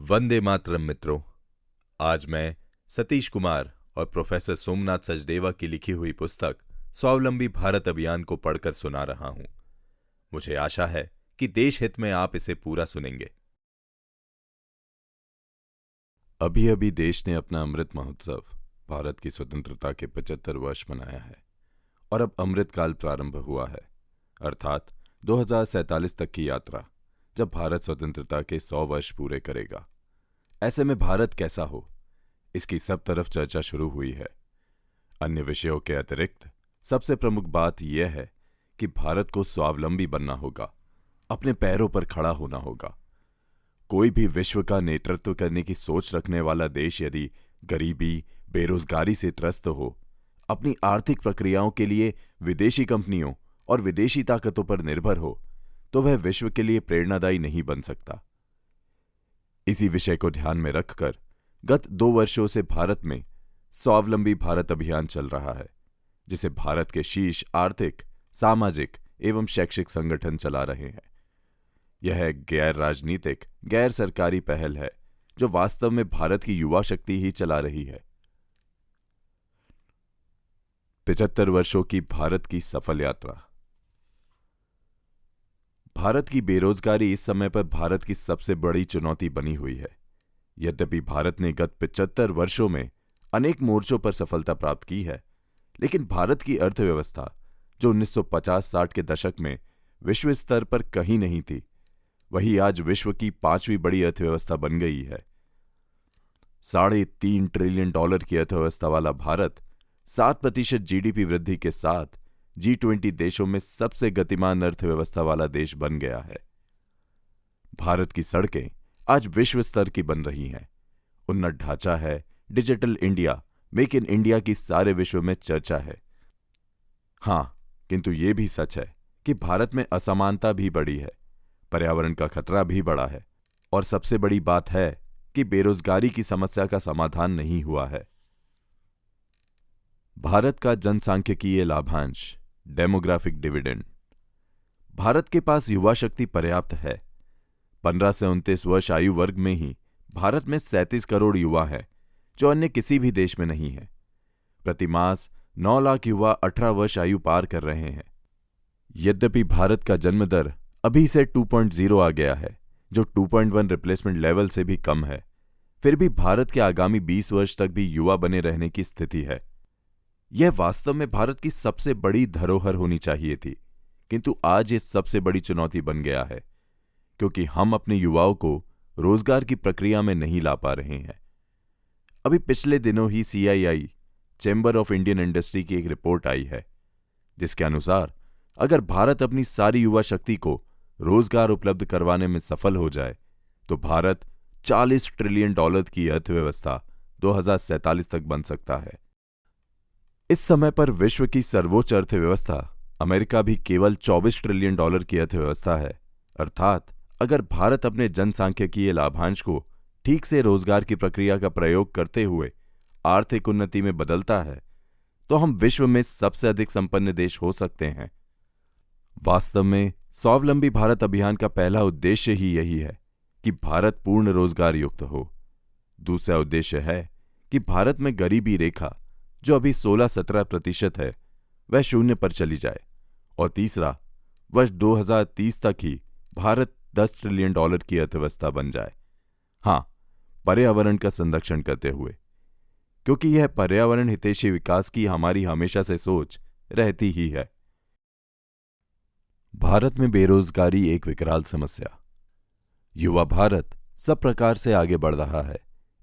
वंदे मातरम मित्रों। आज मैं सतीश कुमार और प्रोफेसर सोमनाथ सचदेवा की लिखी हुई पुस्तक स्वावलंबी भारत अभियान को पढ़कर सुना रहा हूं। मुझे आशा है कि देश हित में आप इसे पूरा सुनेंगे। अभी अभी देश ने अपना अमृत महोत्सव, भारत की स्वतंत्रता के 75 वर्ष मनाया है और अब अमृतकाल प्रारंभ हुआ है, अर्थात 2047 तक की यात्रा, जब भारत स्वतंत्रता के 100 वर्ष पूरे करेगा। ऐसे में भारत कैसा हो, इसकी सब तरफ चर्चा शुरू हुई है। अन्य विषयों के अतिरिक्त सबसे प्रमुख बात यह है कि भारत को स्वावलंबी बनना होगा, अपने पैरों पर खड़ा होना होगा। कोई भी विश्व का नेतृत्व करने की सोच रखने वाला देश यदि गरीबी, बेरोजगारी से त्रस्त हो, अपनी आर्थिक प्रक्रियाओं के लिए विदेशी कंपनियों और विदेशी ताकतों पर निर्भर हो, तो वह विश्व के लिए प्रेरणादायी नहीं बन सकता। इसी विषय को ध्यान में रखकर गत 2 वर्षों से भारत में स्वावलंबी भारत अभियान चल रहा है, जिसे भारत के शीर्ष आर्थिक, सामाजिक एवं शैक्षिक संगठन चला रहे हैं। यह एक गैर राजनीतिक, गैर सरकारी पहल है जो वास्तव में भारत की युवा शक्ति ही चला रही है। 75 वर्षों की भारत की सफल यात्रा। भारत की बेरोजगारी इस समय पर भारत की सबसे बड़ी चुनौती बनी हुई है। यद्यपि भारत ने गत 75 वर्षों में अनेक मोर्चों पर सफलता प्राप्त की है, लेकिन भारत की अर्थव्यवस्था, जो 1950-60 के दशक में विश्व स्तर पर कहीं नहीं थी, वही आज विश्व की 5वीं बड़ी अर्थव्यवस्था बन गई है। $3.5 ट्रिलियन की अर्थव्यवस्था वाला भारत 7% जीडीपी वृद्धि के साथ G20 देशों में सबसे गतिमान अर्थव्यवस्था वाला देश बन गया है। भारत की सड़कें आज विश्व स्तर की बन रही हैं। उन्नत ढांचा है, digital India, make in India की सारे विश्व में चर्चा है। हां, किंतु यह भी सच है कि भारत में असमानता भी बढ़ी है, पर्यावरण का खतरा भी बढ़ा है और सबसे बड़ी बात है कि बेरोजगारी की समस्या का समाधान नहीं हुआ है। भारत का जनसांख्यिकीय लाभांश, डेमोग्राफिक डिविडेंड। भारत के पास युवा शक्ति पर्याप्त है। 15 से 29 वर्ष आयु वर्ग में ही भारत में 37 करोड़ युवा हैं, जो अन्य किसी भी देश में नहीं है। प्रतिमास 9 लाख युवा 18 वर्ष आयु पार कर रहे हैं। यद्यपि भारत का जन्म दर अभी से 2.0 आ गया है, जो 2.1 रिप्लेसमेंट लेवल से भी कम है, फिर भी भारत के आगामी 20 वर्ष तक भी युवा बने रहने की स्थिति है। यह वास्तव में भारत की सबसे बड़ी धरोहर होनी चाहिए थी, किंतु आज ये सबसे बड़ी चुनौती बन गया है, क्योंकि हम अपने युवाओं को रोजगार की प्रक्रिया में नहीं ला पा रहे हैं। अभी पिछले दिनों ही CII, chamber of Indian industry की एक रिपोर्ट आई है, जिसके अनुसार अगर भारत अपनी सारी युवा शक्ति को रोजगार उपलब्ध करवाने में सफल हो जाए, तो भारत $40 ट्रिलियन की अर्थव्यवस्था 2047 तक बन सकता है। इस समय पर विश्व की सर्वोच्च अर्थव्यवस्था अमेरिका भी केवल $24 ट्रिलियन की अर्थव्यवस्था है। अर्थात अगर भारत अपने जनसांख्यिकीय लाभांश को ठीक से रोजगार की प्रक्रिया का प्रयोग करते हुए आर्थिक उन्नति में बदलता है, तो हम विश्व में सबसे अधिक संपन्न देश हो सकते हैं। वास्तव में स्वावलंबी भारत अभियान का पहला उद्देश्य ही यही है कि भारत पूर्ण रोजगार युक्त हो। दूसरा उद्देश्य है कि भारत में गरीबी रेखा, जो अभी 16-17% है, वह 0 पर चली जाए। और तीसरा, वर्ष 2030 तक ही भारत $10 ट्रिलियन की अर्थव्यवस्था बन जाए। हां, पर्यावरण का संरक्षण करते हुए, क्योंकि यह पर्यावरण हितैषी विकास की हमारी हमेशा से सोच रहती ही है। भारत में बेरोजगारी एक विकराल समस्या। युवा भारत सब प्रकार से आगे बढ़ रहा है।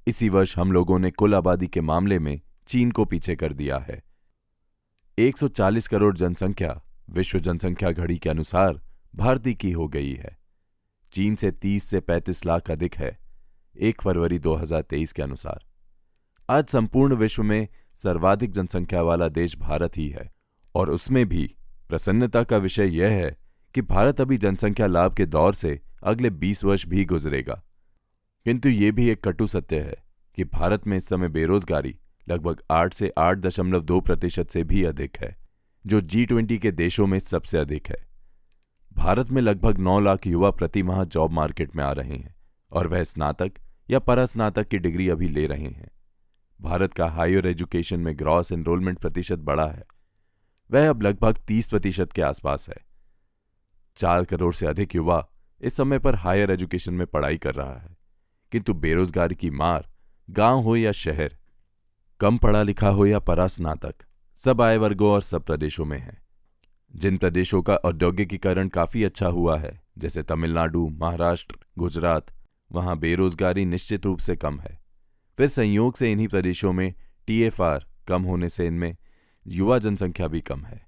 इसी वर्ष हम लोगों ने कुल आबादी के मामले में चीन को पीछे कर दिया है। 140 करोड़ जनसंख्या विश्व जनसंख्या घड़ी के अनुसार भारतीय की हो गई है। चीन से 30 से 35 लाख अधिक है, 1 फरवरी 2023 के अनुसार। आज संपूर्ण विश्व में सर्वाधिक जनसंख्या वाला देश भारत ही है, और उसमें भी प्रसन्नता का विषय यह है कि भारत अभी जनसंख्या लाभ के दौर से अगले 20 वर्ष भी गुजरेगा। किंतु यह भी एक कटु सत्य है कि भारत में इस समय बेरोजगारी लगभग 8 से 8.2% से भी अधिक है, जो G20 के देशों में सबसे अधिक है। भारत में लगभग 9 लाख युवा प्रति माह जॉब मार्केट में आ रहे हैं और वह स्नातक या परास्नातक की डिग्री अभी ले रहे हैं। भारत का हायर एजुकेशन में ग्रॉस एनरोलमेंट प्रतिशत बढ़ा है, वह अब लगभग 30% के आसपास है। 4 करोड़ से अधिक युवा इस समय पर हायर एजुकेशन में पढ़ाई कर रहा है, किंतु बेरोजगारी की मार गांव हो या शहर, कम पढ़ा लिखा हो या परास्नातक, सब आय वर्गों और सब प्रदेशों में है। जिन प्रदेशों का औद्योगिकीकरण काफी अच्छा हुआ है, जैसे तमिलनाडु, महाराष्ट्र, गुजरात, वहां बेरोजगारी निश्चित रूप से कम है। फिर संयोग से इन्हीं प्रदेशों में टीएफआर कम होने से इनमें युवा जनसंख्या भी कम है।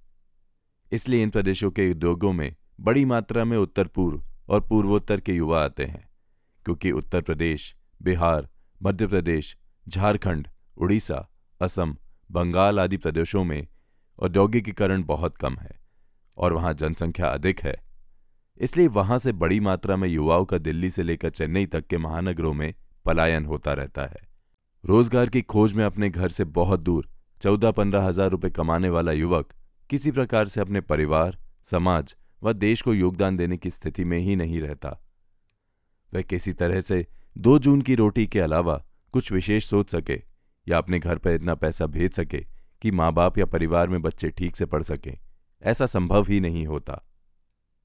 इसलिए इन प्रदेशों के उद्योगों में बड़ी मात्रा में उत्तर पूर्व और पूर्वोत्तर के युवा आते हैं, क्योंकि उत्तर प्रदेश, बिहार, मध्य प्रदेश, झारखंड, उड़ीसा, असम, बंगाल आदि प्रदेशों में औद्योगिकीकरण बहुत कम है और वहां जनसंख्या अधिक है। इसलिए वहां से बड़ी मात्रा में युवाओं का दिल्ली से लेकर चेन्नई तक के महानगरों में पलायन होता रहता है। रोजगार की खोज में अपने घर से बहुत दूर 14-15 हजार रुपये कमाने वाला युवक किसी प्रकार से अपने परिवार, समाज व देश को योगदान देने की स्थिति में ही नहीं रहता। वह किसी तरह से 2 जून की रोटी के अलावा कुछ विशेष सोच सके या अपने घर पर इतना पैसा भेज सके कि माँ बाप या परिवार में बच्चे ठीक से पढ़ सकें, ऐसा संभव ही नहीं होता।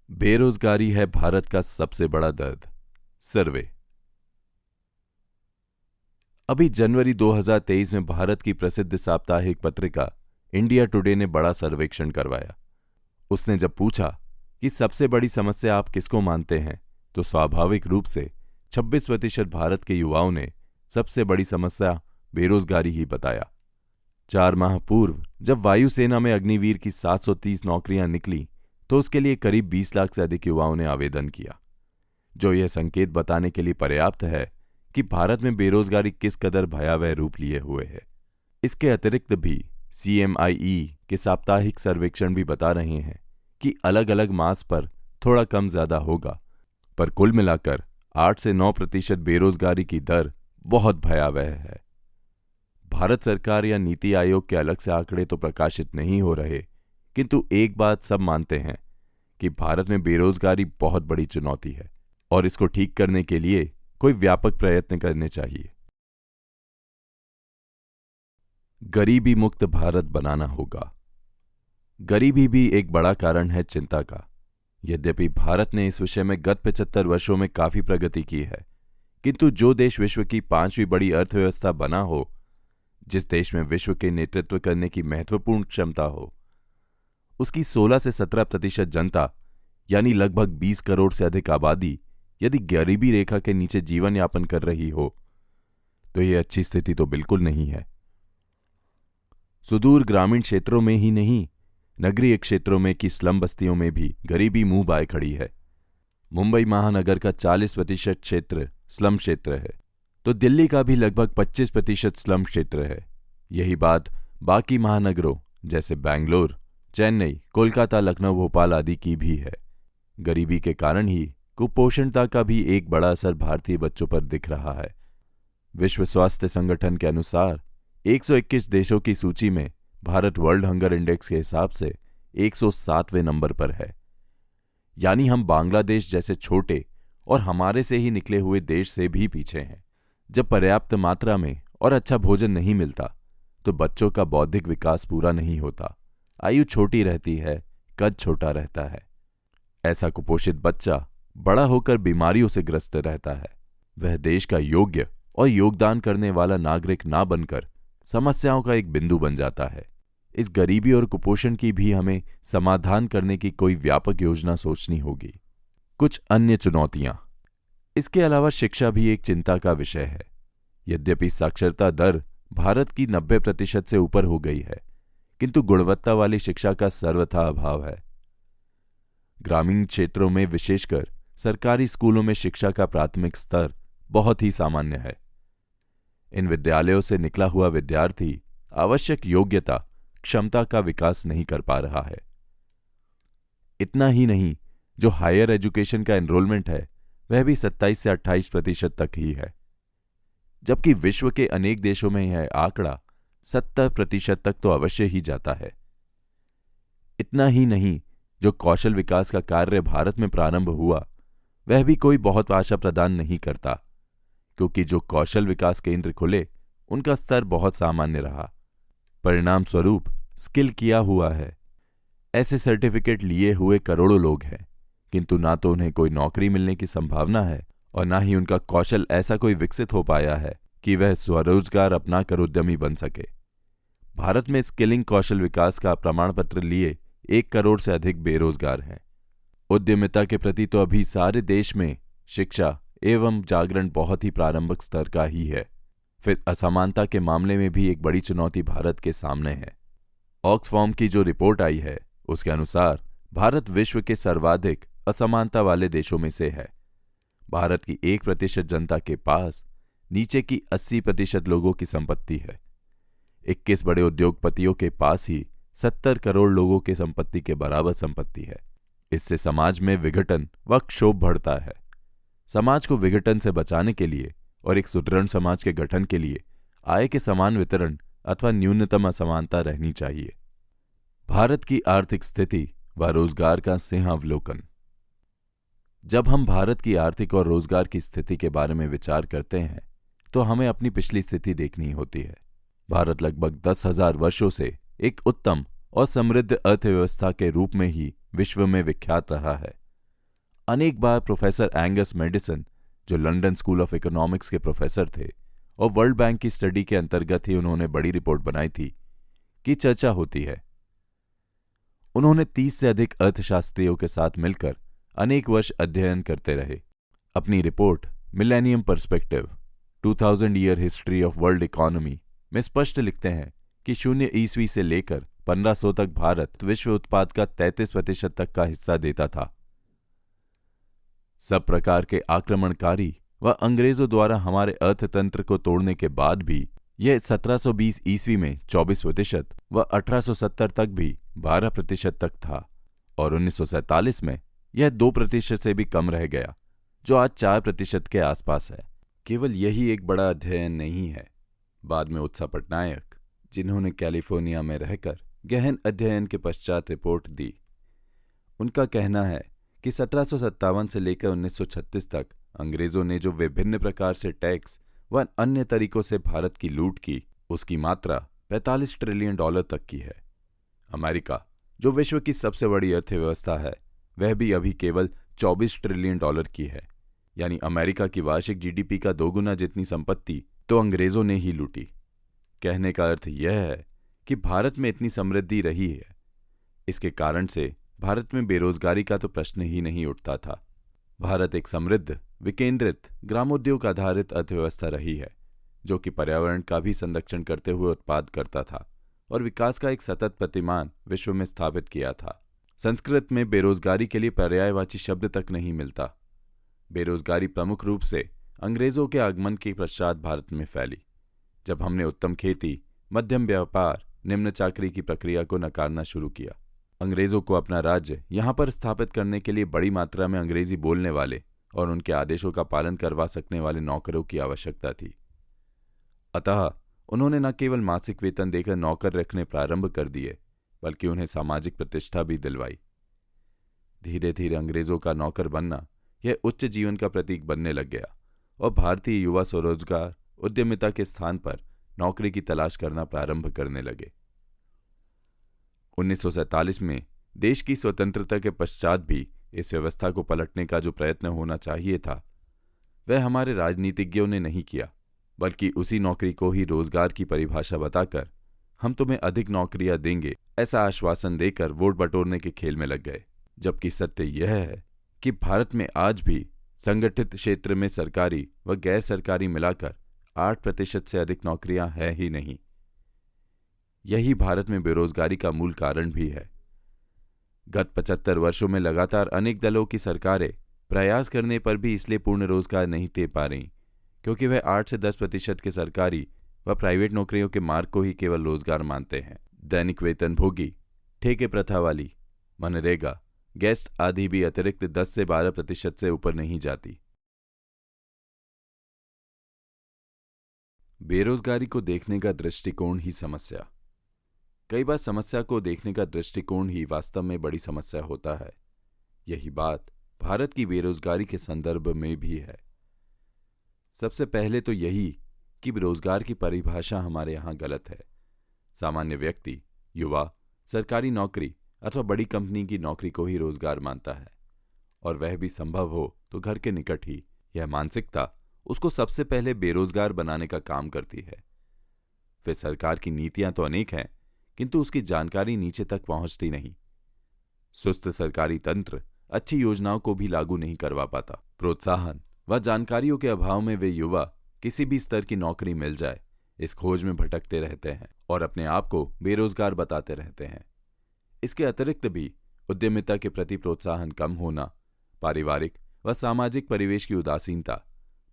बेरोजगारी है भारत का सबसे बड़ा दर्द। सर्वे। अभी जनवरी 2023 में भारत की प्रसिद्ध साप्ताहिक पत्रिका इंडिया टुडे ने बड़ा सर्वेक्षण करवाया। उसने जब पूछा कि सबसे बड़ी समस्या आप किसको मानते हैं, तो स्वाभाविक रूप से 26% भारत के युवाओं ने सबसे बड़ी समस्या बेरोजगारी ही बताया। 4 माह पूर्व जब वायुसेना में अग्निवीर की 730 नौकरियां निकली तो उसके लिए करीब 20 लाख से अधिक युवाओं ने आवेदन किया, जो यह संकेत बताने के लिए पर्याप्त है कि भारत में बेरोजगारी किस कदर भयावह रूप लिए हुए है। इसके अतिरिक्त भी CMIE के साप्ताहिक सर्वेक्षण भी बता रहे हैं कि अलग अलग मास पर थोड़ा कम ज्यादा होगा, पर कुल मिलाकर 8 से 9% बेरोजगारी की दर बहुत भयावह है। भारत सरकार या नीति आयोग के अलग से आंकड़े तो प्रकाशित नहीं हो रहे, किंतु एक बात सब मानते हैं कि भारत में बेरोजगारी बहुत बड़ी चुनौती है और इसको ठीक करने के लिए कोई व्यापक प्रयत्न करने चाहिए। गरीबी मुक्त भारत बनाना होगा। गरीबी भी एक बड़ा कारण है चिंता का। यद्यपि भारत ने इस विषय में गत 75 वर्षों में काफी प्रगति की है, किंतु जो देश विश्व की 5वीं बड़ी अर्थव्यवस्था बना हो, जिस देश में विश्व के नेतृत्व करने की महत्वपूर्ण क्षमता हो, उसकी 16 से 17% जनता यानी लगभग 20 करोड़ से अधिक आबादी यदि गरीबी रेखा के नीचे जीवन यापन कर रही हो, तो यह अच्छी स्थिति तो बिल्कुल नहीं है। सुदूर ग्रामीण क्षेत्रों में ही नहीं, नगरीय क्षेत्रों में की स्लम बस्तियों में भी गरीबी मुंह बाए खड़ी है। मुंबई महानगर का 40% क्षेत्र स्लम क्षेत्र है, तो दिल्ली का भी लगभग 25% स्लम क्षेत्र है। यही बात बाकी महानगरों जैसे बैंगलोर, चेन्नई, कोलकाता, लखनऊ, भोपाल आदि की भी है। गरीबी के कारण ही कुपोषणता का भी एक बड़ा असर भारतीय बच्चों पर दिख रहा है। विश्व स्वास्थ्य संगठन के अनुसार 121 देशों की सूची में भारत वर्ल्ड हंगर इंडेक्स के हिसाब से 107वें नंबर पर है। यानी हम बांग्लादेश जैसे छोटे और हमारे से ही निकले हुए देश से भी पीछे हैं। जब पर्याप्त मात्रा में और अच्छा भोजन नहीं मिलता तो बच्चों का बौद्धिक विकास पूरा नहीं होता, आयु छोटी रहती है, कद छोटा रहता है। ऐसा कुपोषित बच्चा बड़ा होकर बीमारियों से ग्रस्त रहता है। वह देश का योग्य और योगदान करने वाला नागरिक ना बनकर समस्याओं का एक बिंदु बन जाता है। इस गरीबी और कुपोषण की भी हमें समाधान करने की कोई व्यापक योजना सोचनी होगी। कुछ अन्य चुनौतियां। इसके अलावा शिक्षा भी एक चिंता का विषय है। यद्यपि साक्षरता दर भारत की 90% से ऊपर हो गई है, किंतु गुणवत्ता वाली शिक्षा का सर्वथा अभाव है। ग्रामीण क्षेत्रों में विशेषकर सरकारी स्कूलों में शिक्षा का प्राथमिक स्तर बहुत ही सामान्य है। इन विद्यालयों से निकला हुआ विद्यार्थी आवश्यक योग्यता, क्षमता का विकास नहीं कर पा रहा है। इतना ही नहीं, जो हायर एजुकेशन का एनरोलमेंट है वह भी 27 से 28% तक ही है, जबकि विश्व के अनेक देशों में यह आंकड़ा 70% तक तो अवश्य ही जाता है। इतना ही नहीं, जो कौशल विकास का कार्य भारत में प्रारंभ हुआ वह भी कोई बहुत आशा प्रदान नहीं करता, क्योंकि जो कौशल विकास केंद्र खुले उनका स्तर बहुत सामान्य रहा। परिणाम स्वरूप स्किल किया हुआ है ऐसे सर्टिफिकेट लिए हुए करोड़ों लोग हैं, किंतु ना तो उन्हें कोई नौकरी मिलने की संभावना है और ना ही उनका कौशल ऐसा कोई विकसित हो पाया है कि वह स्वरोजगार अपनाकर उद्यमी बन सके। भारत में स्किलिंग कौशल विकास का प्रमाण पत्र लिए 1 करोड़ से अधिक बेरोजगार हैं। उद्यमिता के प्रति तो अभी सारे देश में शिक्षा एवं जागरण बहुत ही प्रारंभिक स्तर का ही है। फिर असमानता के मामले में भी एक बड़ी चुनौती भारत के सामने है। ऑक्सफैम की जो रिपोर्ट आई है उसके अनुसार भारत विश्व के सर्वाधिक असमानता वाले देशों में से है। भारत की 1% जनता के पास नीचे की 80% लोगों की संपत्ति है। 21 बड़े उद्योगपतियों के पास ही 70 करोड़ लोगों की संपत्ति के बराबर संपत्ति है। इससे समाज में विघटन व क्षोभ बढ़ता है। समाज को विघटन से बचाने के लिए और एक सुदृढ़ समाज के गठन के लिए आय के समान वितरण अथवा न्यूनतम असमानता रहनी चाहिए। भारत की आर्थिक स्थिति व रोजगार का सिंहावलोकन। जब हम भारत की आर्थिक और रोजगार की स्थिति के बारे में विचार करते हैं तो हमें अपनी पिछली स्थिति देखनी होती है। भारत लगभग 10,000 वर्षों से एक उत्तम और समृद्ध अर्थव्यवस्था के रूप में ही विश्व में विख्यात रहा है। अनेक बार प्रोफेसर एंगस मैडिसन, जो लंदन स्कूल ऑफ इकोनॉमिक्स के प्रोफेसर थे और वर्ल्ड बैंक की स्टडी के अंतर्गत ही उन्होंने बड़ी रिपोर्ट बनाई थी, की चर्चा होती है। उन्होंने 30 से अधिक अर्थशास्त्रियों के साथ मिलकर अनेक वर्ष अध्ययन करते रहे। अपनी report millennium perspective 2000 year history of world economy में स्पष्ट लिखते हैं कि 0 ईस्वी से लेकर 1500 तक भारत विश्व उत्पाद का 33% तक का हिस्सा देता था। सब प्रकार के आक्रमणकारी व अंग्रेजों द्वारा हमारे अर्थतंत्र को तोड़ने के बाद भी यह 1720 ईस्वी में 24% व 1870 तक भी 12% तक था और 1947 में यह 2% से भी कम रह गया, जो आज 4% के आसपास है। केवल यही एक बड़ा अध्ययन नहीं है। बाद में उत्सा पटनायक, जिन्होंने कैलिफोर्निया में रहकर गहन अध्ययन के पश्चात रिपोर्ट दी, उनका कहना है कि 1757 से लेकर 1936 तक अंग्रेजों ने जो विभिन्न प्रकार से टैक्स व अन्य तरीकों से भारत की लूट की, उसकी मात्रा 45 ट्रिलियन डॉलर तक की है। अमेरिका, जो विश्व की सबसे बड़ी अर्थव्यवस्था है, वह भी अभी केवल 24 ट्रिलियन डॉलर की है। यानी अमेरिका की वार्षिक जीडीपी का 2 गुना जितनी संपत्ति तो अंग्रेजों ने ही लूटी। कहने का अर्थ यह है कि भारत में इतनी समृद्धि रही है, इसके कारण से भारत में बेरोजगारी का तो प्रश्न ही नहीं उठता था। भारत एक समृद्ध, विकेंद्रित, ग्रामोद्योग आधारित अर्थव्यवस्था रही है, जो कि पर्यावरण का भी संरक्षण करते हुए उत्पाद करता था और विकास का एक सतत प्रतिमान विश्व में स्थापित किया था। संस्कृत में बेरोजगारी के लिए पर्यायवाची शब्द तक नहीं मिलता। बेरोजगारी प्रमुख रूप से अंग्रेजों के आगमन के पश्चात भारत में फैली, जब हमने उत्तम खेती, मध्यम व्यापार, निम्न चाकरी की प्रक्रिया को नकारना शुरू किया। अंग्रेजों को अपना राज्य यहाँ पर स्थापित करने के लिए बड़ी मात्रा में अंग्रेजी बोलने वाले और उनके आदेशों का पालन करवा सकने वाले नौकरों की आवश्यकता थी। अतः उन्होंने न केवल मासिक वेतन देकर नौकर रखने प्रारंभ कर दिए, बल्कि उन्हें सामाजिक प्रतिष्ठा भी दिलवाई। धीरे धीरे अंग्रेजों का नौकर बनना यह उच्च जीवन का प्रतीक बनने लग गया और भारतीय युवा स्वरोजगार, उद्यमिता के स्थान पर नौकरी की तलाश करना प्रारंभ करने लगे। 1947 में देश की स्वतंत्रता के पश्चात भी इस व्यवस्था को पलटने का जो प्रयत्न होना चाहिए था, वह हमारे राजनीतिज्ञों ने नहीं किया, बल्कि उसी नौकरी को ही रोजगार की परिभाषा बताकर हम तुम्हें अधिक नौकरियां देंगे ऐसा आश्वासन देकर वोट बटोरने के खेल में लग गए। जबकि सत्य यह है कि भारत में आज भी संगठित क्षेत्र में सरकारी व गैर सरकारी मिलाकर 8% से अधिक नौकरियां हैं ही नहीं। यही भारत में बेरोजगारी का मूल कारण भी है। गत 75 वर्षों में लगातार अनेक दलों की सरकारें प्रयास करने पर भी इसलिए पूर्ण रोजगार नहीं दे पा रही, क्योंकि वह 8 से 10% के सरकारी व प्राइवेट नौकरियों के मार्ग को ही केवल रोजगार मानते हैं। दैनिक वेतनभोगी, ठेके प्रथा वाली, मनरेगा, गेस्ट आदि भी अतिरिक्त 10 से 12% से ऊपर नहीं जाती। बेरोजगारी को देखने का दृष्टिकोण ही समस्या। कई बार समस्या को देखने का दृष्टिकोण ही वास्तव में बड़ी समस्या होता है। यही बात भारत की बेरोजगारी के संदर्भ में भी है। सबसे पहले तो यही कि रोजगार की परिभाषा हमारे यहाँ गलत है। सामान्य व्यक्ति, युवा, सरकारी नौकरी अथवा बड़ी कंपनी की नौकरी को ही रोजगार मानता है, और वह भी संभव हो तो घर के निकट ही। यह मानसिकता उसको सबसे पहले बेरोजगार बनाने का काम करती है। फिर सरकार की नीतियां तो अनेक हैं, किंतु उसकी जानकारी नीचे तक पहुंचती नहीं। सुस्त सरकारी तंत्र अच्छी योजनाओं को भी लागू नहीं करवा पाता। प्रोत्साहन व जानकारियों के अभाव में वे युवा किसी भी स्तर की नौकरी मिल जाए इस खोज में भटकते रहते हैं और अपने आप को बेरोजगार बताते रहते हैं। इसके अतिरिक्त भी उद्यमिता के प्रति प्रोत्साहन कम होना, पारिवारिक व सामाजिक परिवेश की उदासीनता,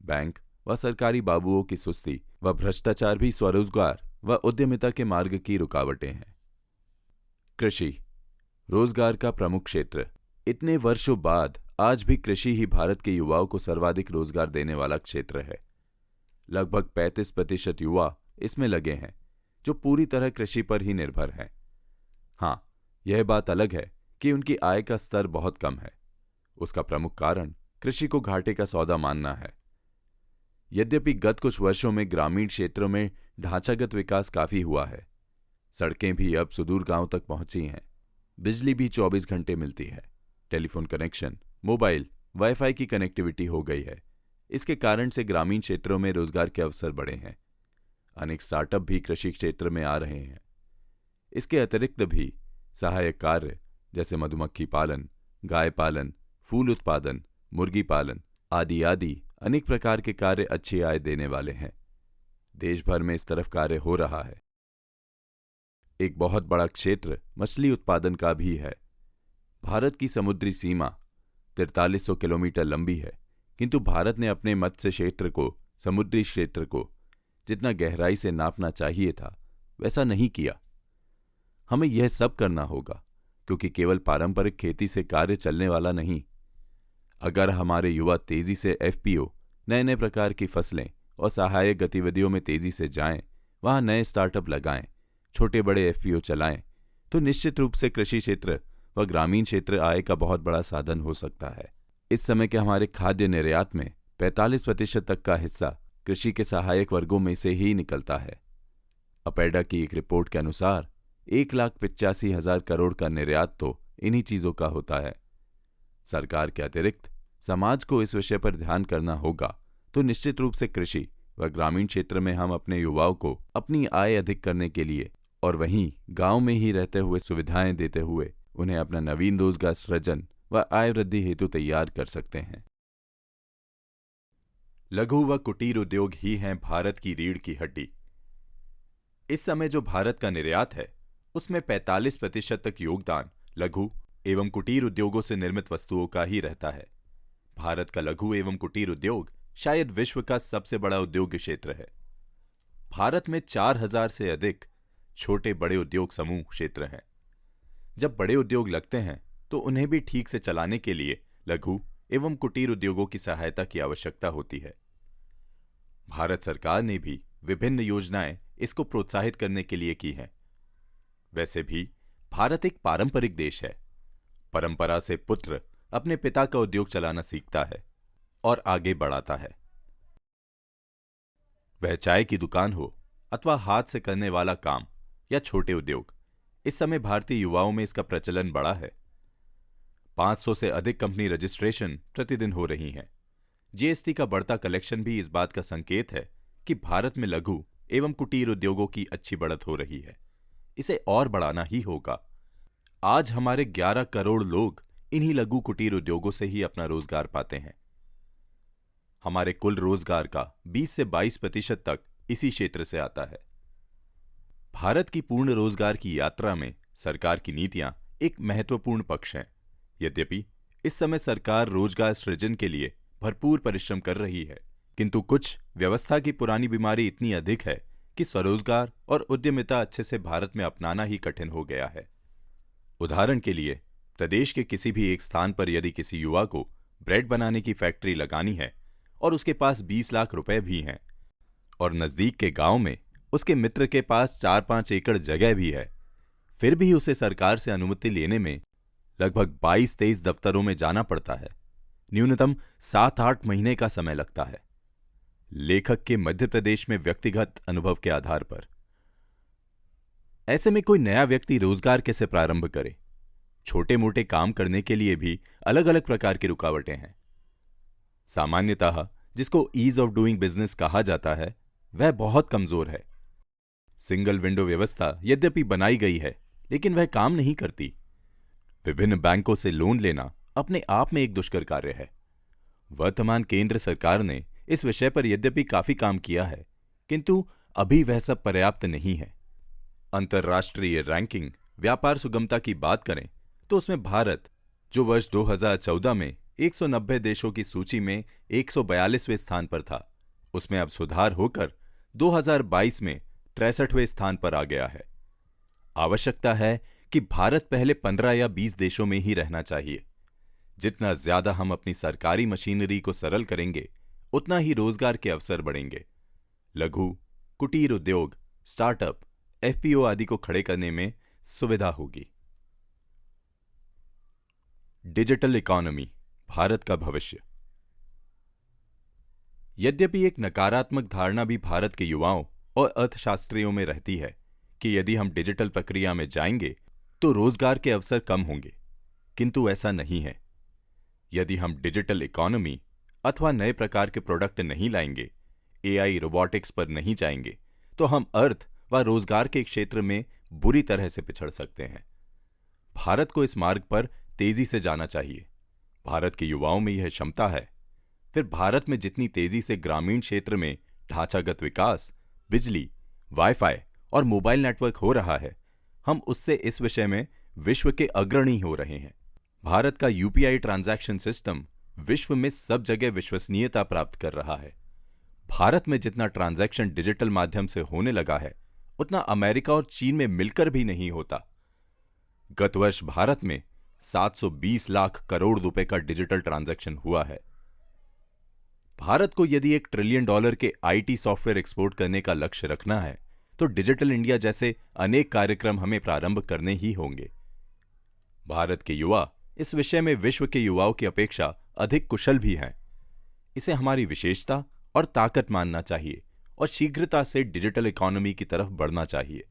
बैंक व सरकारी बाबुओं की सुस्ती व भ्रष्टाचार भी स्वरोजगार व उद्यमिता के मार्ग की रुकावटें हैं। कृषि रोजगार का प्रमुख क्षेत्र। इतने वर्षों बाद आज भी कृषि ही भारत के युवाओं को सर्वाधिक रोजगार देने वाला क्षेत्र है। लगभग 35% युवा इसमें लगे हैं जो पूरी तरह कृषि पर ही निर्भर हैं। हाँ, यह बात अलग है कि उनकी आय का स्तर बहुत कम है। उसका प्रमुख कारण कृषि को घाटे का सौदा मानना है। यद्यपि गत कुछ वर्षों में ग्रामीण क्षेत्रों में ढांचागत विकास काफी हुआ है। सड़कें भी अब सुदूर गांव तक पहुंची हैं। बिजली भी 24 घंटे मिलती है। टेलीफोन कनेक्शन, मोबाइल, वाईफाई की कनेक्टिविटी हो गई है। इसके कारण से ग्रामीण क्षेत्रों में रोजगार के अवसर बढ़े हैं। अनेक स्टार्टअप भी कृषि क्षेत्र में आ रहे हैं। इसके अतिरिक्त भी सहायक कार्य जैसे मधुमक्खी पालन, गाय पालन, फूल उत्पादन, मुर्गी पालन आदि आदि अनेक प्रकार के कार्य अच्छी आय देने वाले हैं। देश भर में इस तरफ कार्य हो रहा है। एक बहुत बड़ा क्षेत्र मछली उत्पादन का भी है। भारत की समुद्री सीमा 4300 किलोमीटर लंबी है, किंतु भारत ने अपने मत्स्य क्षेत्र को, समुद्री क्षेत्र को जितना गहराई से नापना चाहिए था वैसा नहीं किया। हमें यह सब करना होगा, क्योंकि केवल पारंपरिक खेती से कार्य चलने वाला नहीं। अगर हमारे युवा तेजी से एफपीओ, नए नए प्रकार की फसलें और सहायक गतिविधियों में तेजी से जाएं, वहां नए स्टार्टअप लगाएं, छोटे बड़े एफपीओ चलाएं, तो निश्चित रूप से कृषि क्षेत्र व ग्रामीण क्षेत्र आय का बहुत बड़ा साधन हो सकता है। इस समय के हमारे खाद्य निर्यात में 45% तक का हिस्सा कृषि के सहायक वर्गों में से ही निकलता है। अपेडा की एक रिपोर्ट के अनुसार 1,85,000 करोड़ का निर्यात तो इन्हीं चीजों का होता है। सरकार के अतिरिक्त समाज को इस विषय पर ध्यान करना होगा, तो निश्चित रूप से कृषि व ग्रामीण क्षेत्र में हम अपने युवाओं को अपनी आय अधिक करने के लिए और वहीं गांव में ही रहते हुए सुविधाएं देते हुए उन्हें अपना नवीन रोजगार सृजन व आय वृद्धि हेतु तैयार कर सकते हैं। लघु व कुटीर उद्योग ही हैं भारत की रीढ़ की हड्डी। इस समय जो भारत का निर्यात है उसमें 45% तक योगदान लघु एवं कुटीर उद्योगों से निर्मित वस्तुओं का ही रहता है। भारत का लघु एवं कुटीर उद्योग शायद विश्व का सबसे बड़ा उद्योग क्षेत्र है। भारत में 4000 से अधिक छोटे बड़े उद्योग समूह क्षेत्र हैं। जब बड़े उद्योग लगते हैं तो उन्हें भी ठीक से चलाने के लिए लघु एवं कुटीर उद्योगों की सहायता की आवश्यकता होती है। भारत सरकार ने भी विभिन्न योजनाएं इसको प्रोत्साहित करने के लिए की हैं। वैसे भी भारत एक पारंपरिक देश है। परंपरा से पुत्र अपने पिता का उद्योग चलाना सीखता है और आगे बढ़ाता है। वह चाय की दुकान हो अथवा हाथ से करने वाला काम या छोटे उद्योग, इस समय भारतीय युवाओं में इसका प्रचलन बढ़ा है। 500 से अधिक कंपनी रजिस्ट्रेशन प्रतिदिन हो रही हैं। जीएसटी का बढ़ता कलेक्शन भी इस बात का संकेत है कि भारत में लघु एवं कुटीर उद्योगों की अच्छी बढ़त हो रही है। इसे और बढ़ाना ही होगा। आज हमारे 11 करोड़ लोग इन्हीं लघु कुटीर उद्योगों से ही अपना रोजगार पाते हैं। हमारे कुल रोजगार का 20 से 22% तक इसी क्षेत्र से आता है। भारत की पूर्ण रोजगार की यात्रा में सरकार की नीतियां एक महत्वपूर्ण पक्ष हैं। यद्यपि इस समय सरकार रोजगार सृजन के लिए भरपूर परिश्रम कर रही है, किंतु कुछ व्यवस्था की पुरानी बीमारी इतनी अधिक है कि स्वरोजगार और उद्यमिता अच्छे से भारत में अपनाना ही कठिन हो गया है। उदाहरण के लिए, प्रदेश के किसी भी एक स्थान पर यदि किसी युवा को ब्रेड बनाने की फैक्ट्री लगानी है और उसके पास 20 लाख रुपए भी हैं और नजदीक के गांव में उसके मित्र के पास 4-5 एकड़ जगह भी है, फिर भी उसे सरकार से अनुमति लेने में लगभग 22-23 दफ्तरों में जाना पड़ता है। न्यूनतम 7-8 महीने का समय लगता है। लेखक के मध्य प्रदेश में व्यक्तिगत अनुभव के आधार पर। ऐसे में कोई नया व्यक्ति रोजगार कैसे प्रारंभ करे? छोटे मोटे काम करने के लिए भी अलग अलग प्रकार की रुकावटें हैं। सामान्यतः जिसको ईज ऑफ डूइंग बिजनेस कहा जाता है, वह बहुत कमजोर है। सिंगल विंडो व्यवस्था यद्यपि बनाई गई है, लेकिन वह काम नहीं करती। विभिन्न बैंकों से लोन लेना अपने आप में एक दुष्कर कार्य है। वर्तमान केंद्र सरकार ने इस विषय पर यद्यपि काफी काम किया है, किंतु अभी वह सब पर्याप्त नहीं है। अंतर्राष्ट्रीय रैंकिंग व्यापार सुगमता की बात करें तो उसमें भारत, जो वर्ष 2014 में 190 देशों की सूची में 142वें स्थान पर था, उसमें अब सुधार होकर 2022 में 63वें स्थान पर आ गया है। आवश्यकता है कि भारत पहले 15 या 20 देशों में ही रहना चाहिए। जितना ज्यादा हम अपनी सरकारी मशीनरी को सरल करेंगे, उतना ही रोजगार के अवसर बढ़ेंगे। लघु, कुटीर उद्योग, स्टार्टअप, एफपीओ आदि को खड़े करने में सुविधा होगी। डिजिटल इकोनॉमी, भारत का भविष्य। यद्यपि एक नकारात्मक धारणा भी भारत के युवाओं और अर्थशास्त्रियों में रहती है कि यदि हम डिजिटल प्रक्रिया में जाएंगे तो रोजगार के अवसर कम होंगे, किंतु ऐसा नहीं है। यदि हम डिजिटल इकोनॉमी अथवा नए प्रकार के प्रोडक्ट नहीं लाएंगे, एआई रोबोटिक्स पर नहीं जाएंगे, तो हम अर्थ व रोजगार के क्षेत्र में बुरी तरह से पिछड़ सकते हैं। भारत को इस मार्ग पर तेजी से जाना चाहिए। भारत के युवाओं में यह क्षमता है। फिर भारत में जितनी तेजी से ग्रामीण क्षेत्र में ढांचागत विकास, बिजली, वाईफाई और मोबाइल नेटवर्क हो रहा है, हम उससे इस विषय में विश्व के अग्रणी हो रहे हैं। भारत का यूपीआई ट्रांजैक्शन सिस्टम विश्व में सब जगह विश्वसनीयता प्राप्त कर रहा है। भारत में जितना ट्रांजैक्शन डिजिटल माध्यम से होने लगा है, उतना अमेरिका और चीन में मिलकर भी नहीं होता। गत वर्ष भारत में 720 लाख करोड़ रुपए का डिजिटल ट्रांजैक्शन हुआ है। भारत को यदि $1 ट्रिलियन के आईटी सॉफ्टवेयर एक्सपोर्ट करने का लक्ष्य रखना है, तो डिजिटल इंडिया जैसे अनेक कार्यक्रम हमें प्रारंभ करने ही होंगे। भारत के युवा इस विषय में विश्व के युवाओं की अपेक्षा अधिक कुशल भी हैं। इसे हमारी विशेषता और ताकत मानना चाहिए और शीघ्रता से डिजिटल इकोनॉमी की तरफ बढ़ना चाहिए।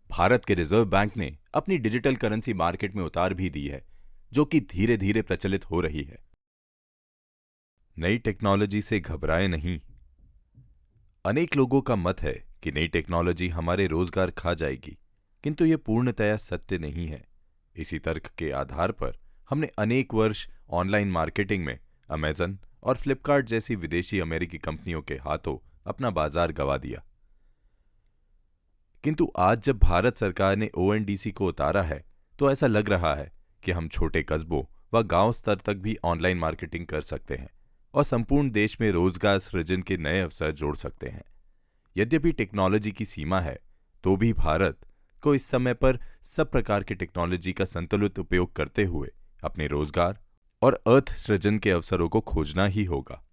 भारत के रिजर्व बैंक ने अपनी डिजिटल करेंसी मार्केट में उतार भी दी है, जो कि धीरे धीरे प्रचलित हो रही है। नई टेक्नोलॉजी से घबराए नहीं। अनेक लोगों का मत है कि नई टेक्नोलॉजी हमारे रोजगार खा जाएगी, किंतु यह पूर्णतया सत्य नहीं है। इसी तर्क के आधार पर हमने अनेक वर्ष ऑनलाइन मार्केटिंग में अमेजन और फ्लिपकार्ट जैसी विदेशी अमेरिकी कंपनियों के हाथों अपना बाजार गंवा दिया। किंतु आज जब भारत सरकार ने ओएनडीसी को उतारा है, तो ऐसा लग रहा है कि हम छोटे कस्बों व गांव स्तर तक भी ऑनलाइन मार्केटिंग कर सकते हैं और संपूर्ण देश में रोजगार सृजन के नए अवसर जोड़ सकते हैं। यद्यपि टेक्नोलॉजी की सीमा है, तो भी भारत को इस समय पर सब प्रकार की टेक्नोलॉजी का संतुलित उपयोग करते हुए अपने रोजगार और अर्थ सृजन के अवसरों को खोजना ही होगा।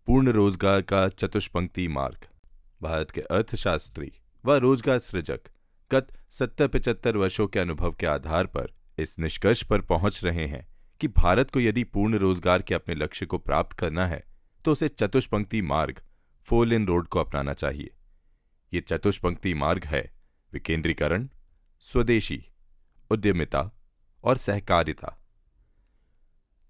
पूर्ण रोजगार का चतुष्पंक्ति मार्ग। भारत के अर्थशास्त्री व रोजगार सृजक गत 70-75 वर्षों के अनुभव के आधार पर इस निष्कर्ष पर पहुंच रहे हैं कि भारत को यदि पूर्ण रोजगार के अपने लक्ष्य को प्राप्त करना है, तो उसे चतुष्पंक्ति मार्ग, 4 लेन रोड को अपनाना चाहिए। ये चतुष्पंक्ति मार्ग है विकेंद्रीकरण, स्वदेशी, उद्यमिता और सहकारिता।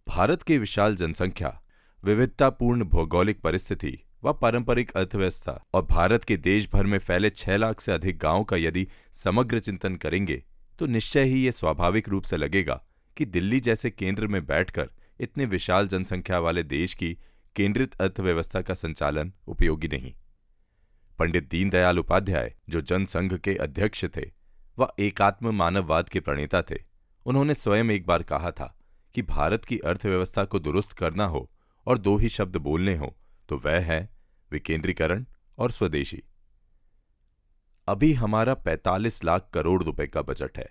भारत की विशाल जनसंख्या, विविधतापूर्ण भौगोलिक परिस्थिति व पारंपरिक अर्थव्यवस्था और भारत के देश भर में फैले 6 लाख से अधिक गांवों का यदि समग्र चिंतन करेंगे, तो निश्चय ही ये स्वाभाविक रूप से लगेगा कि दिल्ली जैसे केंद्र में बैठकर इतने विशाल जनसंख्या वाले देश की केंद्रित अर्थव्यवस्था का संचालन उपयोगी नहीं। पंडित दीनदयाल उपाध्याय, जो जनसंघ के अध्यक्ष थे व एकात्म मानववाद के प्रणेता थे, उन्होंने स्वयं एक बार कहा था कि भारत की अर्थव्यवस्था को दुरुस्त करना हो और 2 ही शब्द बोलने हो, तो वह है विकेंद्रीकरण और स्वदेशी। अभी हमारा 45 लाख करोड़ रुपए का बजट है।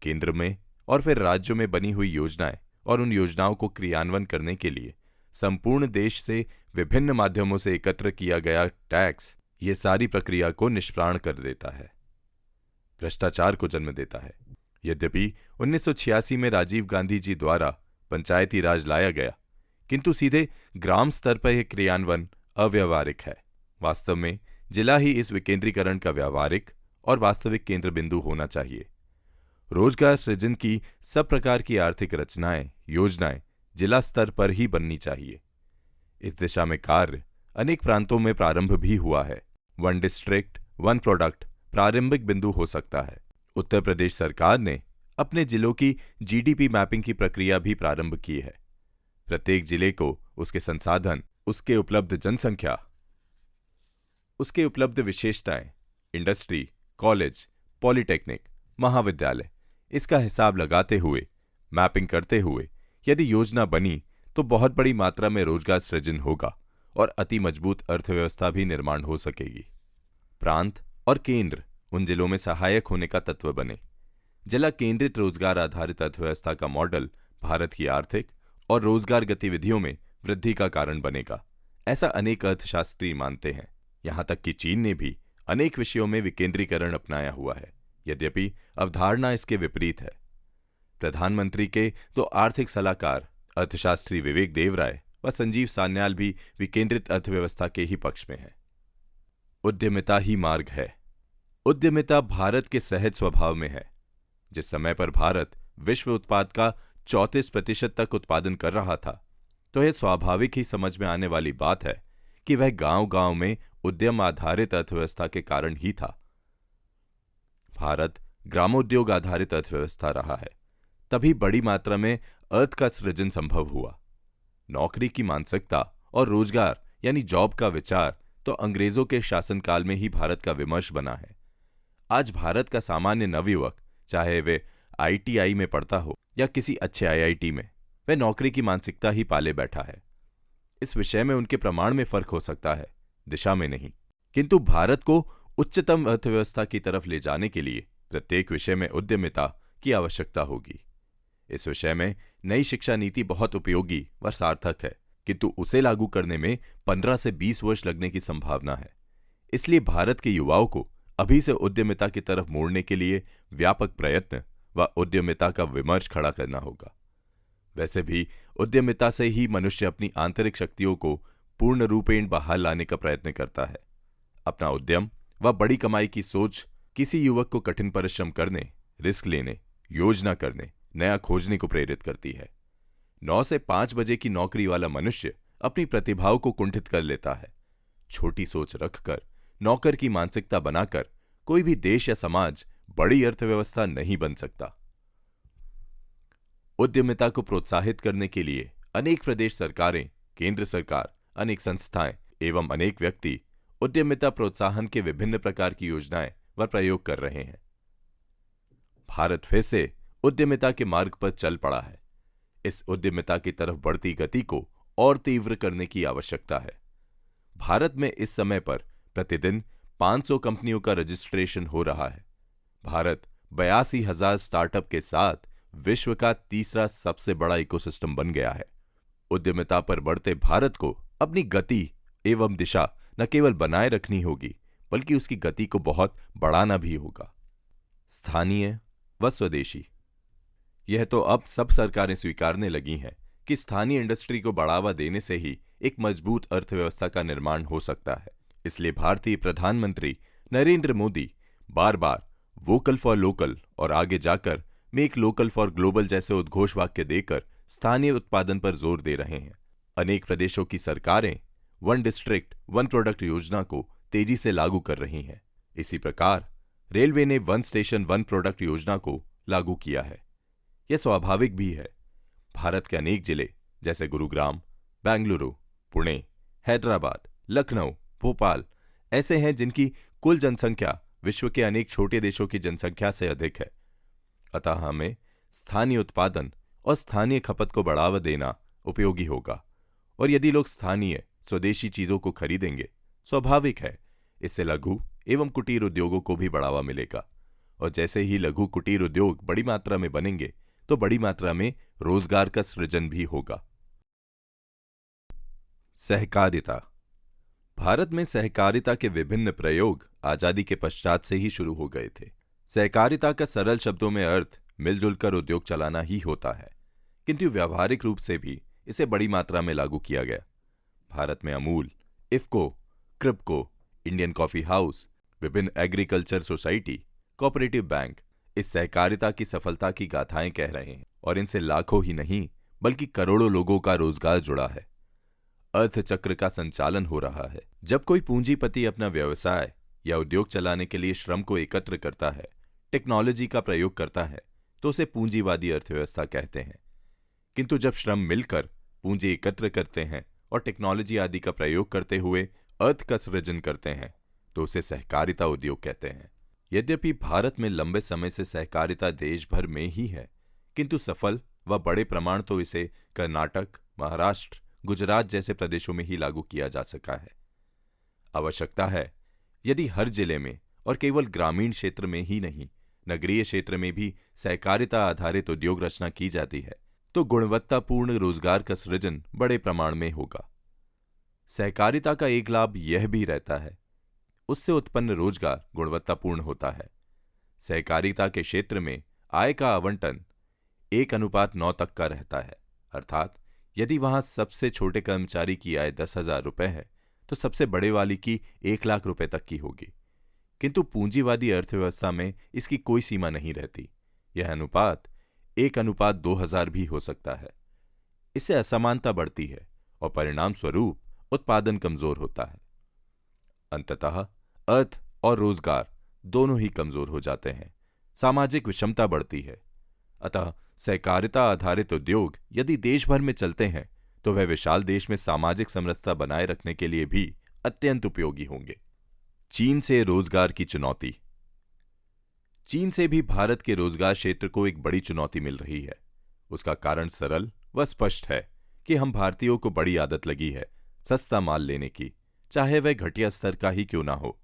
केंद्र में और फिर राज्यों में बनी हुई योजनाएं और उन योजनाओं को क्रियान्वयन करने के लिए संपूर्ण देश से विभिन्न माध्यमों से एकत्र किया गया टैक्स ये सारी प्रक्रिया को निष्प्राण कर देता है, भ्रष्टाचार को जन्म देता है। यद्यपि 1986 में राजीव गांधी जी द्वारा पंचायती राज लाया गया, किंतु सीधे ग्राम स्तर पर यह क्रियान्वयन अव्यावहारिक है। वास्तव में जिला ही इस विकेंद्रीकरण का व्यावहारिक और वास्तविक केंद्र बिंदु होना चाहिए। रोजगार सृजन की सब प्रकार की आर्थिक रचनाएं, योजनाएं जिला स्तर पर ही बननी चाहिए। इस दिशा में कार्य अनेक प्रांतों में प्रारंभ भी हुआ है। वन डिस्ट्रिक्ट वन प्रोडक्ट प्रारंभिक बिंदु हो सकता है। उत्तर प्रदेश सरकार ने अपने जिलों की जीडीपी मैपिंग की प्रक्रिया भी प्रारंभ की है। प्रत्येक जिले को उसके संसाधन, उसके उपलब्ध जनसंख्या, उसके उपलब्ध विशेषताएं, इंडस्ट्री, कॉलेज, पॉलिटेक्निक, महाविद्यालय, इसका हिसाब लगाते हुए, मैपिंग करते हुए यदि योजना बनी तो बहुत बड़ी मात्रा में रोजगार सृजन होगा और अति मजबूत अर्थव्यवस्था भी निर्माण हो सकेगी। प्रांत और केंद्र उन जिलों में सहायक होने का तत्व बने। जिला केंद्रित रोजगार आधारित अर्थव्यवस्था का मॉडल भारत की आर्थिक और रोजगार गतिविधियों में वृद्धि का कारण बनेगा, ऐसा अनेक अर्थशास्त्री मानते हैं। यहां तक कि चीन ने भी अनेक विषयों में विकेंद्रीकरण अपनाया हुआ है, यद्यपि अवधारणा इसके विपरीत है। प्रधानमंत्री के दो आर्थिक सलाहकार अर्थशास्त्री विवेक देवराय व संजीव सान्याल भी विकेंद्रित अर्थव्यवस्था के ही पक्ष में हैं। उद्यमिता ही मार्ग है। उद्यमिता भारत के सहज स्वभाव में है। जिस समय पर भारत विश्व उत्पाद का 34% तक उत्पादन कर रहा था, तो यह स्वाभाविक ही समझ में आने वाली बात है कि वह गांव-गांव में उद्यम आधारित अर्थव्यवस्था के कारण ही था। भारत ग्रामोद्योग आधारित अर्थव्यवस्था रहा है, तभी बड़ी मात्रा में अर्थ का सृजन संभव हुआ। नौकरी की मानसिकता और रोजगार यानी जॉब का विचार तो अंग्रेजों के शासनकाल में ही भारत का विमर्श बना है। आज भारत का सामान्य नवयुवक, चाहे वे आईटीआई में पढ़ता हो या किसी अच्छे आईआईटी में, वह नौकरी की मानसिकता ही पाले बैठा है। इस विषय में उनके प्रमाण में फर्क हो सकता है, दिशा में नहीं। किंतु भारत को उच्चतम अर्थव्यवस्था की तरफ ले जाने के लिए प्रत्येक विषय में उद्यमिता की आवश्यकता होगी। इस विषय में नई शिक्षा नीति बहुत उपयोगी व सार्थक है, किंतु उसे लागू करने में 15 से 20 वर्ष लगने की संभावना है। इसलिए भारत के युवाओं को अभी से उद्यमिता की तरफ मोड़ने के लिए व्यापक प्रयत्न व उद्यमिता का विमर्श खड़ा करना होगा। वैसे भी उद्यमिता से ही मनुष्य अपनी आंतरिक शक्तियों को पूर्ण रूपेण बाहर लाने का प्रयत्न करता है। अपना उद्यम व बड़ी कमाई की सोच किसी युवक को कठिन परिश्रम करने, रिस्क लेने, योजना करने, नया खोजने को प्रेरित करती है। 9 से 5 बजे की नौकरी वाला मनुष्य अपनी प्रतिभाओं को कुंठित कर लेता है। छोटी सोच रखकर, नौकर की मानसिकता बनाकर कोई भी देश या समाज बड़ी अर्थव्यवस्था नहीं बन सकता। उद्यमिता को प्रोत्साहित करने के लिए अनेक प्रदेश सरकारें, केंद्र सरकार, अनेक संस्थाएं एवं अनेक व्यक्ति उद्यमिता प्रोत्साहन के विभिन्न प्रकार की योजनाएं व प्रयोग कर रहे हैं। भारत फिर से उद्यमिता के मार्ग पर चल पड़ा है। इस उद्यमिता की तरफ बढ़ती गति को और तीव्र करने की आवश्यकता है। भारत में इस समय पर प्रतिदिन 500 कंपनियों का रजिस्ट्रेशन हो रहा है। भारत 82,000 स्टार्टअप के साथ विश्व का तीसरा सबसे बड़ा इकोसिस्टम बन गया है। उद्यमिता पर बढ़ते भारत को अपनी गति एवं दिशा न केवल बनाए रखनी होगी, बल्कि उसकी गति को बहुत बढ़ाना भी होगा। स्थानीय व स्वदेशी। यह तो अब सब सरकारें स्वीकारने लगी हैं कि स्थानीय इंडस्ट्री को बढ़ावा देने से ही एक मजबूत अर्थव्यवस्था का निर्माण हो सकता है। इसलिए भारतीय प्रधानमंत्री नरेंद्र मोदी बार बार वोकल फॉर लोकल और आगे जाकर मेक लोकल फॉर ग्लोबल जैसे उद्घोष वाक्य देकर स्थानीय उत्पादन पर जोर दे रहे हैं। अनेक प्रदेशों की सरकारें वन डिस्ट्रिक्ट वन प्रोडक्ट योजना को तेजी से लागू कर रही हैं। इसी प्रकार रेलवे ने वन स्टेशन वन प्रोडक्ट योजना को लागू किया है। यह स्वाभाविक भी है। भारत के अनेक जिले जैसे गुरुग्राम, बेंगलुरु, पुणे, हैदराबाद, लखनऊ, भोपाल ऐसे हैं जिनकी कुल जनसंख्या विश्व के अनेक छोटे देशों की जनसंख्या से अधिक है। अतः हमें स्थानीय उत्पादन और स्थानीय खपत को बढ़ावा देना उपयोगी होगा। और यदि लोग स्थानीय स्वदेशी चीजों को खरीदेंगे, स्वाभाविक है इससे लघु एवं कुटीर उद्योगों को भी बढ़ावा मिलेगा। और जैसे ही लघु कुटीर उद्योग बड़ी मात्रा में बनेंगे, तो बड़ी मात्रा में रोजगार का सृजन भी होगा। सहकारिता। भारत में सहकारिता के विभिन्न प्रयोग आजादी के पश्चात से ही शुरू हो गए थे। सहकारिता का सरल शब्दों में अर्थ मिलजुल कर उद्योग चलाना ही होता है, किंतु व्यावहारिक रूप से भी इसे बड़ी मात्रा में लागू किया गया। भारत में Amul, IFFCO, KRIBHCO, Indian Coffee House, विभिन्न एग्रीकल्चर सोसाइटी, कोऑपरेटिव बैंक इस सहकारिता की सफलता की गाथाएं कह रहे हैं और इनसे लाखों ही नहीं बल्कि करोड़ों लोगों का रोजगार जुड़ा है। अर्थचक्र का संचालन हो रहा है। जब कोई पूंजीपति अपना व्यवसाय या उद्योग चलाने के लिए श्रम को एकत्र करता है, टेक्नोलॉजी का प्रयोग करता है, तो उसे पूंजीवादी अर्थव्यवस्था कहते हैं। किंतु जब श्रम मिलकर पूंजी एकत्र करते हैं और टेक्नोलॉजी आदि का प्रयोग करते हुए अर्थ का सृजन करते हैं, तो उसे सहकारिता उद्योग कहते हैं। यद्यपि भारत में लंबे समय से सहकारिता देश भर में ही है, किंतु सफल व बड़े प्रमाण तो इसे कर्नाटक, महाराष्ट्र, गुजरात जैसे प्रदेशों में ही लागू किया जा सका है। आवश्यकता है, यदि हर जिले में और केवल ग्रामीण क्षेत्र में ही नहीं, नगरीय क्षेत्र में भी सहकारिता आधारित उद्योग रचना की जाती है, तो गुणवत्तापूर्ण रोजगार का सृजन बड़े प्रमाण में होगा। सहकारिता का एक लाभ यह भी रहता है, उससे उत्पन्न रोजगार गुणवत्तापूर्ण होता है। सहकारिता के क्षेत्र में आय का आवंटन 1:9 तक का रहता है, अर्थात यदि वहां सबसे छोटे कर्मचारी की आय 10,000 रुपए है, तो सबसे बड़े वाली की 1,00,000 रुपए तक की होगी। किंतु पूंजीवादी अर्थव्यवस्था में इसकी कोई सीमा नहीं रहती। यह अनुपात 1:2000 भी हो सकता है। इससे असमानता बढ़ती है और परिणाम स्वरूप उत्पादन कमजोर होता है। अंततः अर्थ और रोजगार दोनों ही कमजोर हो जाते हैं, सामाजिक विषमता बढ़ती है। अतः सहकारिता आधारित उद्योग यदि देश भर में चलते हैं, तो वह विशाल देश में सामाजिक समरसता बनाए रखने के लिए भी अत्यंत उपयोगी होंगे। चीन से रोजगार की चुनौती। चीन से भी भारत के रोजगार क्षेत्र को एक बड़ी चुनौती मिल रही है। उसका कारण सरल व स्पष्ट है कि हम भारतीयों को बड़ी आदत लगी है सस्ता माल लेने की, चाहे वह घटिया स्तर का ही क्यों ना हो।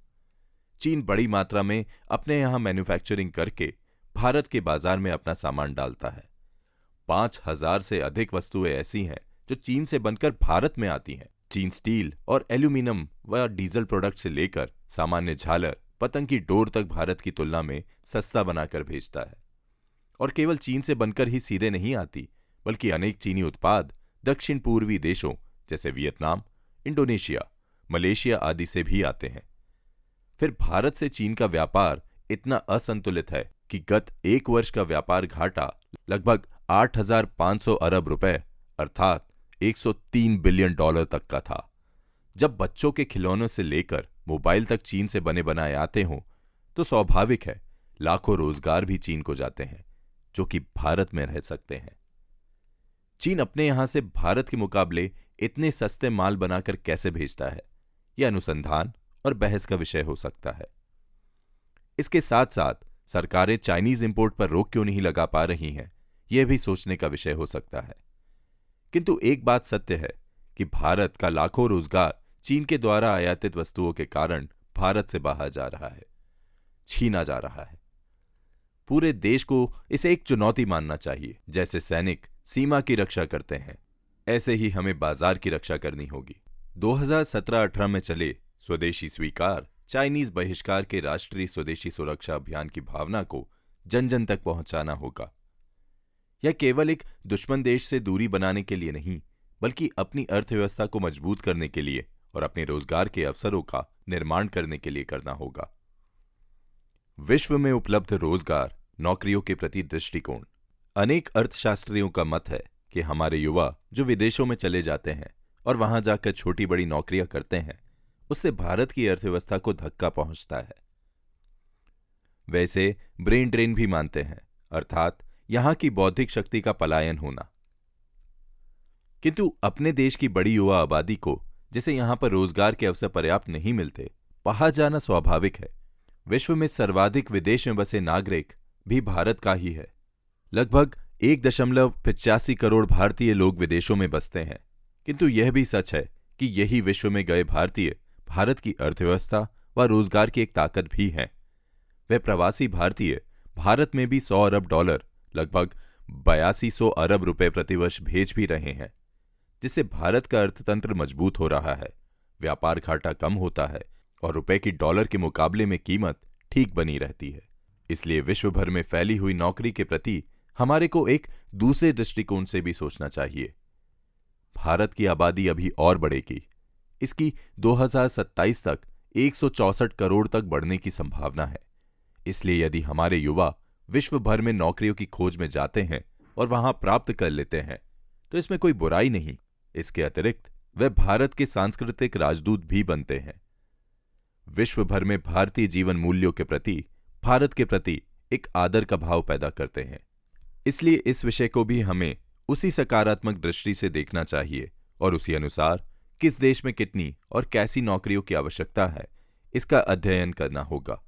चीन बड़ी मात्रा में अपने यहां मैन्युफैक्चरिंग करके भारत के बाजार में अपना सामान डालता है। 5,000 से अधिक वस्तुएं ऐसी हैं जो चीन से बनकर भारत में आती हैं। चीन स्टील और एल्यूमिनियम व डीजल प्रोडक्ट से लेकर सामान्य झालर, पतंग की डोर तक भारत की तुलना में सस्ता बनाकर भेजता है। और केवल चीन से बनकर ही सीधे नहीं आती, बल्कि अनेक चीनी उत्पाद दक्षिण पूर्वी देशों जैसे वियतनाम, इंडोनेशिया, मलेशिया आदि से भी आते हैं। फिर भारत से चीन का व्यापार इतना असंतुलित है कि गत 1 वर्ष का व्यापार घाटा लगभग 8,500 अरब रुपए अर्थात 103 बिलियन डॉलर तक का था। जब बच्चों के खिलौनों से लेकर मोबाइल तक चीन से बने बनाए आते हों, तो स्वाभाविक है लाखों रोजगार भी चीन को जाते हैं, जो कि भारत में रह सकते हैं। चीन अपने यहां से भारत के मुकाबले इतने सस्ते माल बनाकर कैसे भेजता है, यह अनुसंधान और बहस का विषय हो सकता है। इसके साथ साथ सरकारें चाइनीज इंपोर्ट पर रोक क्यों नहीं लगा पा रही हैं, यह भी सोचने का विषय हो सकता है। किंतु एक बात सत्य है कि भारत का लाखों रोजगार चीन के द्वारा आयातित वस्तुओं के कारण भारत से बाहर जा रहा है, छीना जा रहा है। पूरे देश को इसे एक चुनौती मानना चाहिए। जैसे सैनिक सीमा की रक्षा करते हैं, ऐसे ही हमें बाजार की रक्षा करनी होगी। 2017-18 में चले स्वदेशी स्वीकार, चाइनीज बहिष्कार के राष्ट्रीय स्वदेशी सुरक्षा अभियान की भावना को जन जन तक पहुंचाना होगा। यह केवल एक दुश्मन देश से दूरी बनाने के लिए नहीं, बल्कि अपनी अर्थव्यवस्था को मजबूत करने के लिए और अपने रोजगार के अवसरों का निर्माण करने के लिए करना होगा। विश्व में उपलब्ध रोजगार, नौकरियों के प्रति दृष्टिकोण। अनेक अर्थशास्त्रियों का मत है कि हमारे युवा जो विदेशों में चले जाते हैं और वहां जाकर छोटी बड़ी नौकरियां करते हैं, उससे भारत की अर्थव्यवस्था को धक्का पहुंचता है। वैसे ब्रेन ड्रेन भी मानते हैं, अर्थात यहां की बौद्धिक शक्ति का पलायन होना। किंतु अपने देश की बड़ी युवा आबादी को, जिसे यहां पर रोजगार के अवसर पर्याप्त नहीं मिलते, बाहर जाना स्वाभाविक है। विश्व में सर्वाधिक विदेश में बसे नागरिक भी भारत का ही है। लगभग 1.85 करोड़ भारतीय लोग विदेशों में बसते हैं। किंतु यह भी सच है कि यही विश्व में गए भारतीय भारत की अर्थव्यवस्था व रोजगार की एक ताकत भी हैं। वह प्रवासी भारतीय भारत में भी 100 अरब डॉलर लगभग 8200 अरब रुपए प्रतिवर्ष भेज भी रहे हैं, जिससे भारत का अर्थतंत्र मजबूत हो रहा है, व्यापार घाटा कम होता है और रुपए की डॉलर के मुकाबले में कीमत ठीक बनी रहती है। इसलिए विश्व भर में फैली हुई नौकरी के प्रति हमारे को एक दूसरे दृष्टिकोण से भी सोचना चाहिए। भारत की आबादी अभी और बढ़ेगी। इसकी 2027 तक 164 करोड़ तक बढ़ने की संभावना है। इसलिए यदि हमारे युवा विश्व भर में नौकरियों की खोज में जाते हैं और वहां प्राप्त कर लेते हैं, तो इसमें कोई बुराई नहीं। इसके अतिरिक्त वे भारत के सांस्कृतिक राजदूत भी बनते हैं। विश्व भर में भारतीय जीवन मूल्यों के प्रति, भारत के प्रति एक आदर का भाव पैदा करते हैं। इसलिए इस विषय को भी हमें उसी सकारात्मक दृष्टि से देखना चाहिए और उसी अनुसार किस देश में कितनी और कैसी नौकरियों की आवश्यकता है, इसका अध्ययन करना होगा।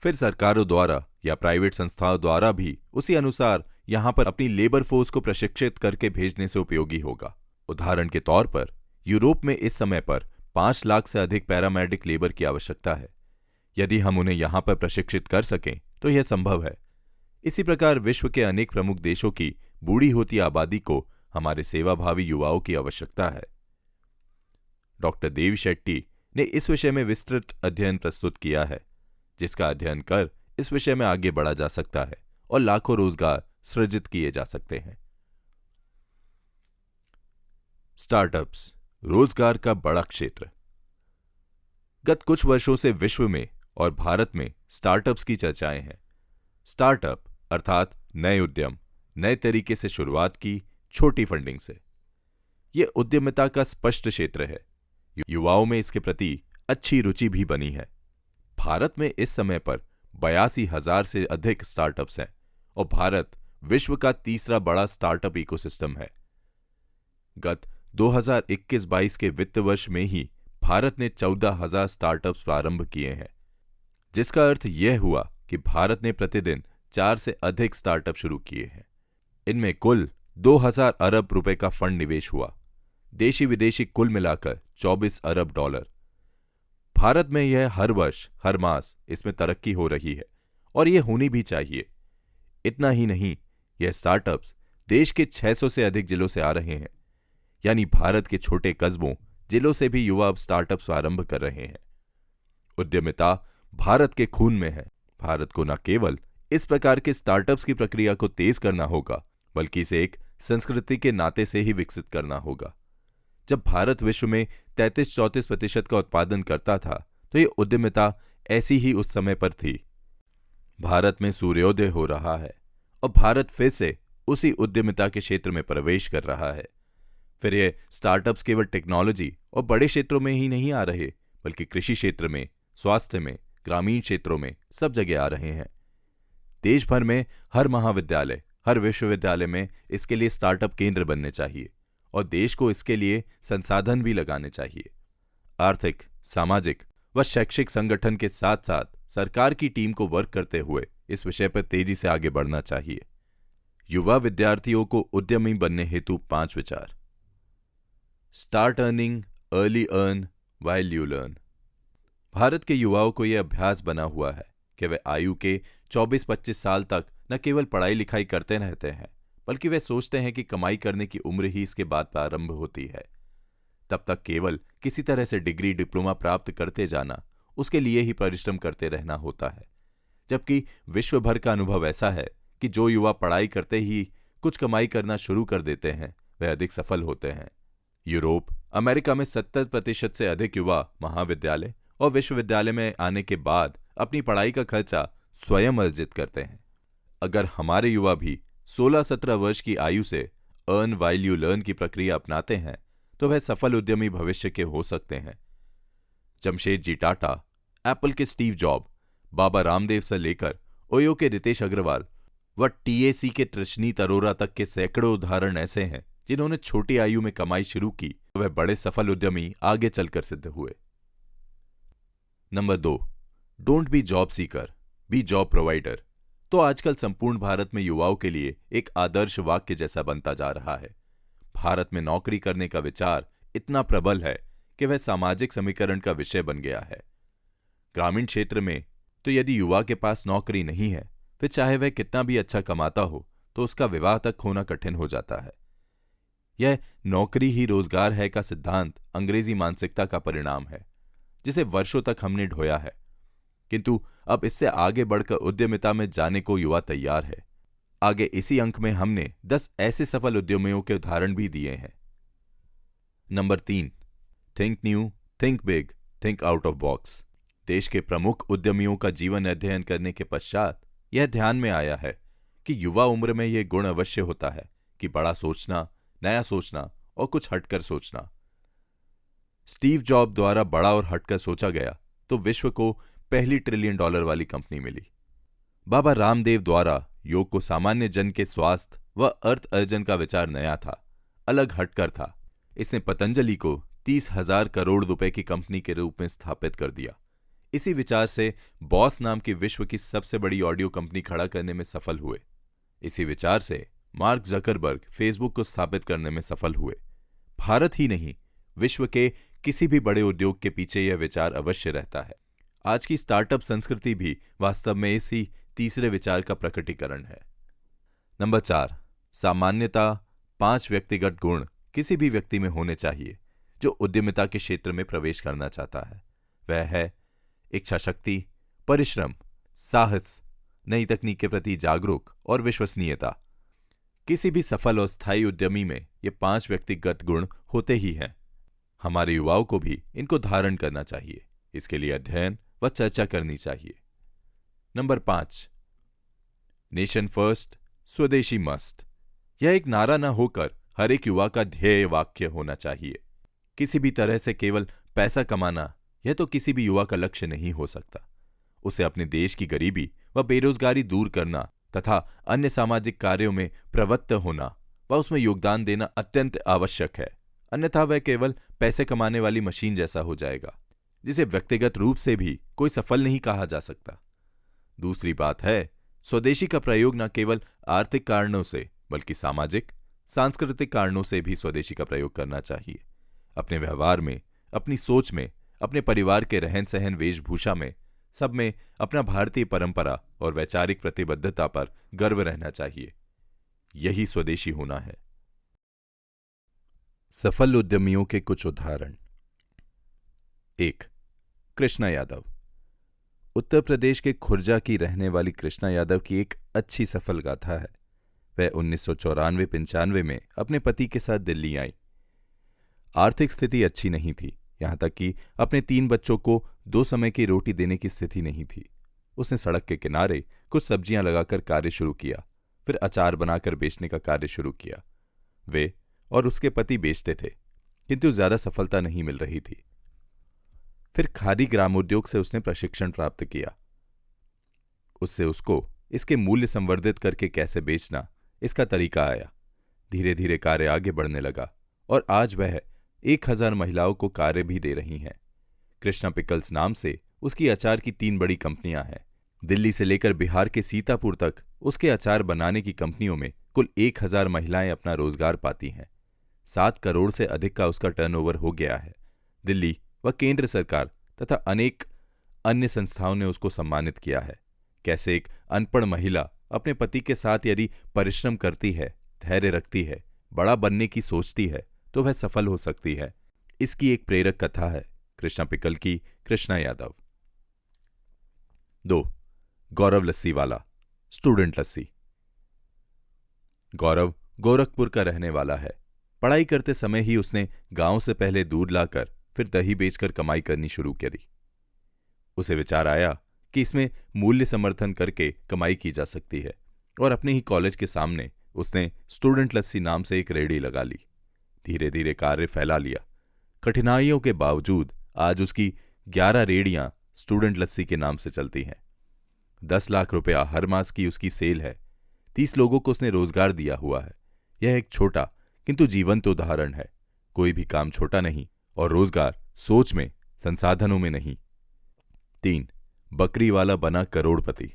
फिर सरकारों द्वारा या प्राइवेट संस्थाओं द्वारा भी उसी अनुसार यहां पर अपनी लेबर फोर्स को प्रशिक्षित करके भेजने से उपयोगी होगा। उदाहरण के तौर पर यूरोप में इस समय पर 5 लाख से अधिक पैरामेडिक लेबर की आवश्यकता है। यदि हम उन्हें यहां पर प्रशिक्षित कर सकें तो यह संभव है। इसी प्रकार विश्व के अनेक प्रमुख देशों की बूढ़ी होती आबादी को हमारे सेवाभावी युवाओं की आवश्यकता है। डॉक्टर देव शेट्टी ने इस विषय में विस्तृत अध्ययन प्रस्तुत किया है, जिसका अध्ययन कर इस विषय में आगे बढ़ा जा सकता है और लाखों रोजगार सृजित किए जा सकते हैं। स्टार्टअप्स, रोजगार का बड़ा क्षेत्र। गत कुछ वर्षों से विश्व में और भारत में स्टार्टअप्स की चर्चाएं हैं। स्टार्टअप अर्थात नए उद्यम, नए तरीके से शुरुआत की छोटी फंडिंग से। यह उद्यमिता का स्पष्ट क्षेत्र है। युवाओं में इसके प्रति अच्छी रुचि भी बनी है। भारत में इस समय पर 82,000 से अधिक स्टार्टअप्स हैं और भारत विश्व का तीसरा बड़ा स्टार्टअप इकोसिस्टम है। गत 2021-22 के वित्त वर्ष में ही भारत ने 14,000 स्टार्टअप्स प्रारंभ किए हैं, जिसका अर्थ यह हुआ कि भारत ने प्रतिदिन 4 से अधिक स्टार्टअप शुरू किए हैं। इनमें कुल 2,000 अरब रुपए का फंड निवेश हुआ। देशी विदेशी कुल मिलाकर 24 अरब डॉलर। भारत में यह हर वर्ष हर मास इसमें तरक्की हो रही है और यह होनी भी चाहिए। इतना ही नहीं, यह स्टार्टअप्स देश के 600 से अधिक जिलों से आ रहे हैं, यानी भारत के छोटे कस्बों, जिलों से भी युवा अब स्टार्टअप्स आरंभ कर रहे हैं। उद्यमिता भारत के खून में है। भारत को न केवल इस प्रकार के स्टार्टअप्स की प्रक्रिया को तेज करना होगा, बल्कि इसे एक संस्कृति के नाते से ही विकसित करना होगा। जब भारत विश्व में 33-34% का उत्पादन करता था, तो यह उद्यमिता ऐसी ही उस समय पर थी। भारत में सूर्योदय हो रहा है और भारत फिर से उसी उद्यमिता के क्षेत्र में प्रवेश कर रहा है। फिर ये स्टार्टअप्स केवल टेक्नोलॉजी और बड़े क्षेत्रों में ही नहीं आ रहे, बल्कि कृषि क्षेत्र में, स्वास्थ्य में, ग्रामीण क्षेत्रों में सब जगह आ रहे हैं। देश भर में हर महाविद्यालय, हर विश्वविद्यालय में इसके लिए स्टार्टअप केंद्र बनने चाहिए और देश को इसके लिए संसाधन भी लगाने चाहिए। आर्थिक, सामाजिक व शैक्षिक संगठन के साथ साथ सरकार की टीम को वर्क करते हुए इस विषय पर तेजी से आगे बढ़ना चाहिए। युवा विद्यार्थियों को उद्यमी बनने हेतु 5 विचार। Start earning early, earn while you learn. Bharat के युवाओं को यह अभ्यास बना हुआ है कि वे आयु के 24-25 साल तक न केवल पढ़ाई लिखाई करते रहते हैं, बल्कि वे सोचते हैं कि कमाई करने की उम्र ही इसके बाद प्रारंभ होती है। तब तक केवल किसी तरह से डिग्री, डिप्लोमा प्राप्त करते जाना, उसके लिए ही परिश्रम करते रहना होता है। जबकि विश्व भर का अनुभव ऐसा है कि जो युवा पढ़ाई करते ही कुछ कमाई करना शुरू कर देते हैं, वे अधिक सफल होते हैं। यूरोप, अमेरिका में 70% से अधिक युवा महाविद्यालय और विश्वविद्यालय में आने के बाद अपनी पढ़ाई का खर्चा स्वयं अर्जित करते हैं। अगर हमारे युवा भी 16-17 वर्ष की आयु से अर्न व्हाइल यू लर्न की प्रक्रिया अपनाते हैं, तो वह सफल उद्यमी भविष्य के हो सकते हैं। जमशेदजी टाटा, एप्पल के स्टीव जॉब, बाबा रामदेव से लेकर ओयो के रितेश अग्रवाल व टीएसी के तृष्णीत अरोरा तक के सैकड़ों उदाहरण ऐसे हैं जिन्होंने छोटी आयु में कमाई शुरू की, तो वह बड़े सफल उद्यमी आगे चलकर सिद्ध हुए। Number 2, don't be job seeker, be job provider. तो आजकल संपूर्ण भारत में युवाओं के लिए एक आदर्श वाक्य जैसा बनता जा रहा है। भारत में नौकरी करने का विचार इतना प्रबल है कि वह सामाजिक समीकरण का विषय बन गया है। ग्रामीण क्षेत्र में तो यदि युवा के पास नौकरी नहीं है, फिर चाहे वह कितना भी अच्छा कमाता हो, तो उसका विवाह तक होना कठिन हो जाता है। यह नौकरी ही रोजगार है का सिद्धांत अंग्रेजी मानसिकता का परिणाम है, जिसे वर्षों तक हमने ढोया है। किंतु अब इससे आगे बढ़कर उद्यमिता में जाने को युवा तैयार है। आगे इसी अंक में हमने 10 ऐसे सफल उद्यमियों के उदाहरण भी दिए हैं। Number 3, think new, think big, think out of box. देश के प्रमुख उद्यमियों का जीवन अध्ययन करने के पश्चात यह ध्यान में आया है कि युवा उम्र में यह गुण अवश्य होता है कि बड़ा सोचना, नया सोचना और कुछ हटकर सोचना। स्टीव जॉब द्वारा बड़ा और हटकर सोचा गया तो विश्व को पहली $1 ट्रिलियन वाली कंपनी मिली। बाबा रामदेव द्वारा योग को सामान्य जन के स्वास्थ्य व अर्थ अर्जन का विचार नया था, अलग हटकर था। इसने पतंजलि को 30,000 करोड़ रुपए की कंपनी के रूप में स्थापित कर दिया। इसी विचार से बॉस नाम की विश्व की सबसे बड़ी ऑडियो कंपनी खड़ा करने में सफल हुए। इसी विचार से मार्क जकरबर्ग फेसबुक को स्थापित करने में सफल हुए। भारत ही नहीं, विश्व के किसी भी बड़े उद्योग के पीछे यह विचार अवश्य रहता है। आज की स्टार्टअप संस्कृति भी वास्तव में इसी तीसरे विचार का प्रकटीकरण है। नंबर 4, सामान्यता 5 व्यक्तिगत गुण किसी भी व्यक्ति में होने चाहिए जो उद्यमिता के क्षेत्र में प्रवेश करना चाहता है। वह है इच्छा शक्ति, परिश्रम, साहस, नई तकनीक के प्रति जागरूक और विश्वसनीयता। किसी भी सफल और स्थायी उद्यमी में ये 5 व्यक्तिगत गुण होते ही हैं। हमारे युवाओं को भी इनको धारण करना चाहिए। इसके लिए अध्ययन व चर्चा करनी चाहिए। नंबर 5, नेशन फर्स्ट, स्वदेशी मस्ट। यह एक नारा न होकर हर एक युवा का ध्येय वाक्य होना चाहिए। किसी भी तरह से केवल पैसा कमाना यह तो किसी भी युवा का लक्ष्य नहीं हो सकता। उसे अपने देश की गरीबी व बेरोजगारी दूर करना तथा अन्य सामाजिक कार्यों में प्रवृत्त होना व उसमें योगदान देना अत्यंत आवश्यक है। अन्यथा वह केवल पैसे कमाने वाली मशीन जैसा हो जाएगा, जिसे व्यक्तिगत रूप से भी कोई सफल नहीं कहा जा सकता। दूसरी बात है, स्वदेशी का प्रयोग न केवल आर्थिक कारणों से बल्कि सामाजिक, सांस्कृतिक कारणों से भी स्वदेशी का प्रयोग करना चाहिए। अपने व्यवहार में, अपनी सोच में, अपने परिवार के रहन सहन, वेशभूषा में, सब में अपना भारतीय परंपरा और वैचारिक प्रतिबद्धता पर गर्व रहना चाहिए। यही स्वदेशी होना है। सफल उद्यमियों के कुछ उदाहरण। 1, कृष्णा यादव। उत्तर प्रदेश के खुर्जा की रहने वाली कृष्णा यादव की एक अच्छी सफल गाथा है। वह 1994-95 में अपने पति के साथ दिल्ली आई। आर्थिक स्थिति अच्छी नहीं थी, यहां तक कि अपने 3 बच्चों को 2 समय की रोटी देने की स्थिति नहीं थी। उसने सड़क के किनारे कुछ सब्जियां लगाकर कार्य शुरू किया, फिर अचार बनाकर बेचने का कार्य शुरू किया। वे और उसके पति बेचते थे, किंतु ज्यादा सफलता नहीं मिल रही थी। फिर खादी ग्रामोद्योग से उसने प्रशिक्षण प्राप्त किया। उससे उसको इसके मूल्य संवर्धित करके कैसे बेचना, इसका तरीका आया। धीरे धीरे कार्य आगे बढ़ने लगा और आज वह 1000 महिलाओं को कार्य भी दे रही हैं। कृष्णा पिकल्स नाम से उसकी अचार की 3 बड़ी कंपनियां हैं। दिल्ली से लेकर बिहार के सीतापुर तक उसके अचार बनाने की कंपनियों में कुल 1000 महिलाएं अपना रोजगार पाती हैं। 7 करोड़ से अधिक का उसका टर्नओवर हो गया है। दिल्ली व केंद्र सरकार तथा अनेक अन्य संस्थाओं ने उसको सम्मानित किया है। कैसे एक अनपढ़ महिला अपने पति के साथ यदि परिश्रम करती है, धैर्य रखती है, बड़ा बनने की सोचती है तो वह सफल हो सकती है। इसकी एक प्रेरक कथा है कृष्णा पिकल की कृष्णा यादव। 2, गौरव लस्सीवाला, स्टूडेंट लस्सी। गौरव गोरखपुर का रहने वाला है। पढ़ाई करते समय ही उसने गांव से पहले दूध लाकर फिर दही बेचकर कमाई करनी शुरू करी। उसे विचार आया कि इसमें मूल्य समर्थन करके कमाई की जा सकती है और अपने ही कॉलेज के सामने उसने स्टूडेंट लस्सी नाम से एक रेहड़ी लगा ली। धीरे धीरे कार्य फैला लिया। कठिनाइयों के बावजूद आज उसकी 11 रेहड़ियां स्टूडेंट लस्सी के नाम से चलती हैं। 10 लाख रुपया हर मास की उसकी सेल है। 30 लोगों को उसने रोजगार दिया हुआ है। यह एक छोटा किंतु जीवंत उदाहरण है। कोई भी काम छोटा नहीं और रोजगार सोच में, संसाधनों में नहीं। 3, बकरी वाला बना करोड़पति।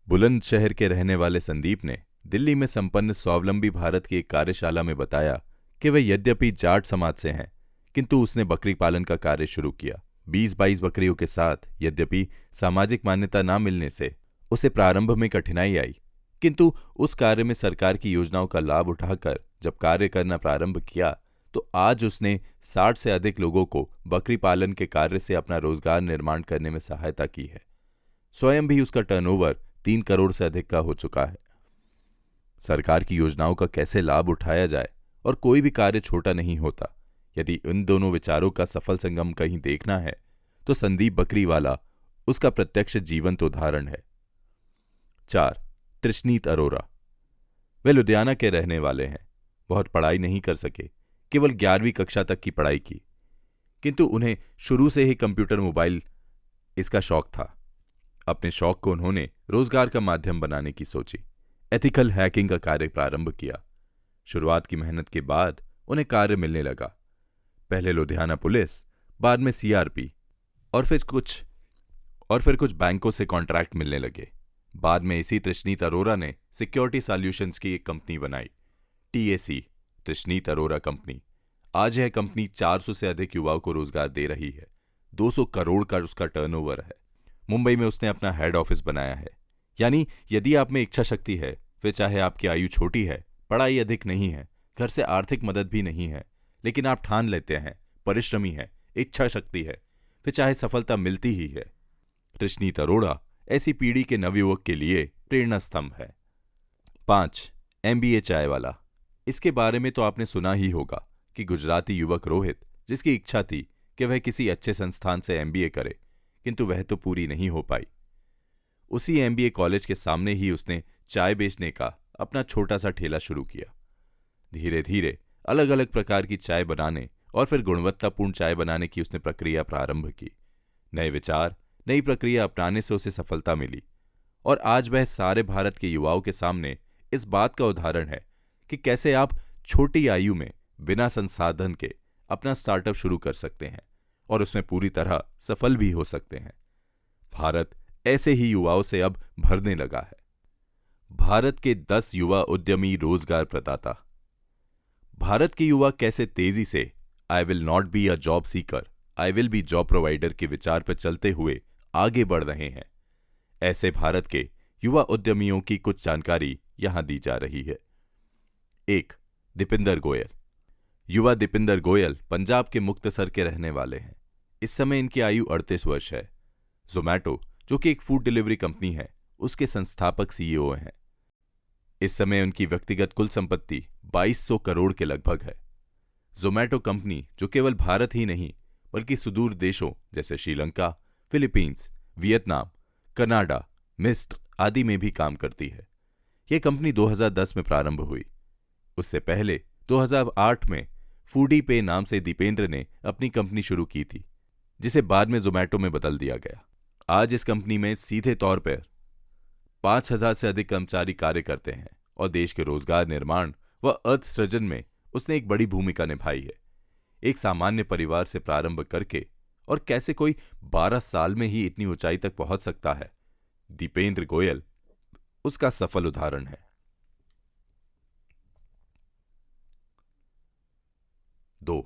बुलंदशहर के रहने वाले संदीप ने दिल्ली में संपन्न स्वावलंबी भारत की एक कार्यशाला में बताया कि वह यद्यपि जाट समाज से हैं, किंतु उसने बकरी पालन का कार्य शुरू किया। 20-22 बकरियों के साथ यद्यपि सामाजिक मान्यता न मिलने से उसे प्रारंभ में कठिनाई आई, किंतु उस कार्य में सरकार की योजनाओं का लाभ उठाकर जब कार्य करना प्रारंभ किया तो आज उसने 60 से अधिक लोगों को बकरी पालन के कार्य से अपना रोजगार निर्माण करने में सहायता की है। स्वयं भी उसका टर्नओवर 3 करोड़ से अधिक का हो चुका है। सरकार की योजनाओं का कैसे लाभ उठाया जाए और कोई भी कार्य छोटा नहीं होता, यदि इन दोनों विचारों का सफल संगम कहीं देखना है तो संदीप बकरीवाला उसका प्रत्यक्ष जीवंत उदाहरण है। 4. तृष्णीत अरोरा। वे लुधियाना के रहने वाले हैं। बहुत पढ़ाई नहीं कर सके, केवल 11वीं कक्षा तक की पढ़ाई की, किंतु उन्हें शुरू से ही कंप्यूटर मोबाइल इसका शौक था। अपने शौक को उन्होंने रोजगार का माध्यम बनाने की सोची। एथिकल हैकिंग का कार्य प्रारंभ किया। शुरुआत की मेहनत के बाद उन्हें कार्य मिलने लगा। पहले लुधियाना पुलिस, बाद में सीआरपी और फिर कुछ बैंकों से कॉन्ट्रैक्ट मिलने लगे। बाद में इसी तृष्णीत अरोरा ने सिक्योरिटी सॉल्यूशंस की एक कंपनी बनाई, टीएसी, तृष्णीत अरोरा कंपनी। आज यह कंपनी 400 से अधिक युवाओं को रोजगार दे रही है। 200 करोड़ का उसका टर्नओवर है। मुंबई में उसने अपना हेड ऑफिस बनाया है। यानी यदि आप में इच्छा शक्ति है, फिर चाहे आपकी आयु छोटी है, पढ़ाई अधिक नहीं है, घर से आर्थिक मदद भी नहीं है, लेकिन आप ठान लेते हैं, परिश्रमी है, इच्छा शक्ति है, फिर चाहे सफलता मिलती ही है। तृष्णीत अरोरा ऐसी पीढ़ी के नवयुवक के लिए प्रेरणा स्तंभ है। 5. एमबीए चाय वाला। इसके बारे में तो आपने सुना ही होगा कि गुजराती युवक रोहित, जिसकी इच्छा थी कि वह किसी अच्छे संस्थान से एमबीए करे, किंतु वह तो पूरी नहीं हो पाई। उसी एमबीए कॉलेज के सामने ही उसने चाय बेचने का अपना छोटा सा ठेला शुरू किया। धीरे धीरे अलग अलग प्रकार की चाय बनाने और फिर गुणवत्तापूर्ण चाय बनाने की उसने प्रक्रिया प्रारंभ की। नए विचार, नई प्रक्रिया अपनाने से उसे सफलता मिली और आज वह सारे भारत के युवाओं के सामने इस बात का उदाहरण है कि कैसे आप छोटी आयु में बिना संसाधन के अपना स्टार्टअप शुरू कर सकते हैं और उसमें पूरी तरह सफल भी हो सकते हैं। भारत ऐसे ही युवाओं से अब भरने लगा है। भारत के 10 युवा उद्यमी रोजगार प्रदाता। भारत के युवा कैसे तेजी से I will not be a job seeker, I will be job provider के विचार पर चलते हुए आगे बढ़ रहे हैं, ऐसे भारत के युवा उद्यमियों की कुछ जानकारी यहां दी जा रही है। 1. दीपेंद्र गोयल। युवा दीपेंद्र गोयल पंजाब के मुक्तसर के रहने वाले हैं। इस समय इनकी आयु 38 वर्ष है। जोमैटो, जो कि एक फूड डिलीवरी कंपनी है, उसके संस्थापक सीईओ हैं। इस समय उनकी व्यक्तिगत कुल संपत्ति 2200 करोड़ के लगभग है। जोमैटो कंपनी, जो केवल भारत ही नहीं बल्कि सुदूर देशों जैसे श्रीलंका, फिलीपींस, वियतनाम, कनाडा, मिस्र आदि में भी काम करती है। यह कंपनी 2010 में प्रारंभ हुई। उससे पहले 2008 में फूडी पे नाम से दीपेंद्र ने अपनी कंपनी शुरू की थी, जिसे बाद में जोमैटो में बदल दिया गया। आज इस कंपनी में सीधे तौर पर 5000 से अधिक कर्मचारी कार्य करते हैं और देश के रोजगार निर्माण व अर्थ सृजन में उसने एक बड़ी भूमिका निभाई है। एक सामान्य परिवार से प्रारंभ करके और कैसे कोई 12 साल में ही इतनी ऊंचाई तक पहुंच सकता है, दीपेंद्र गोयल उसका सफल उदाहरण है। 2.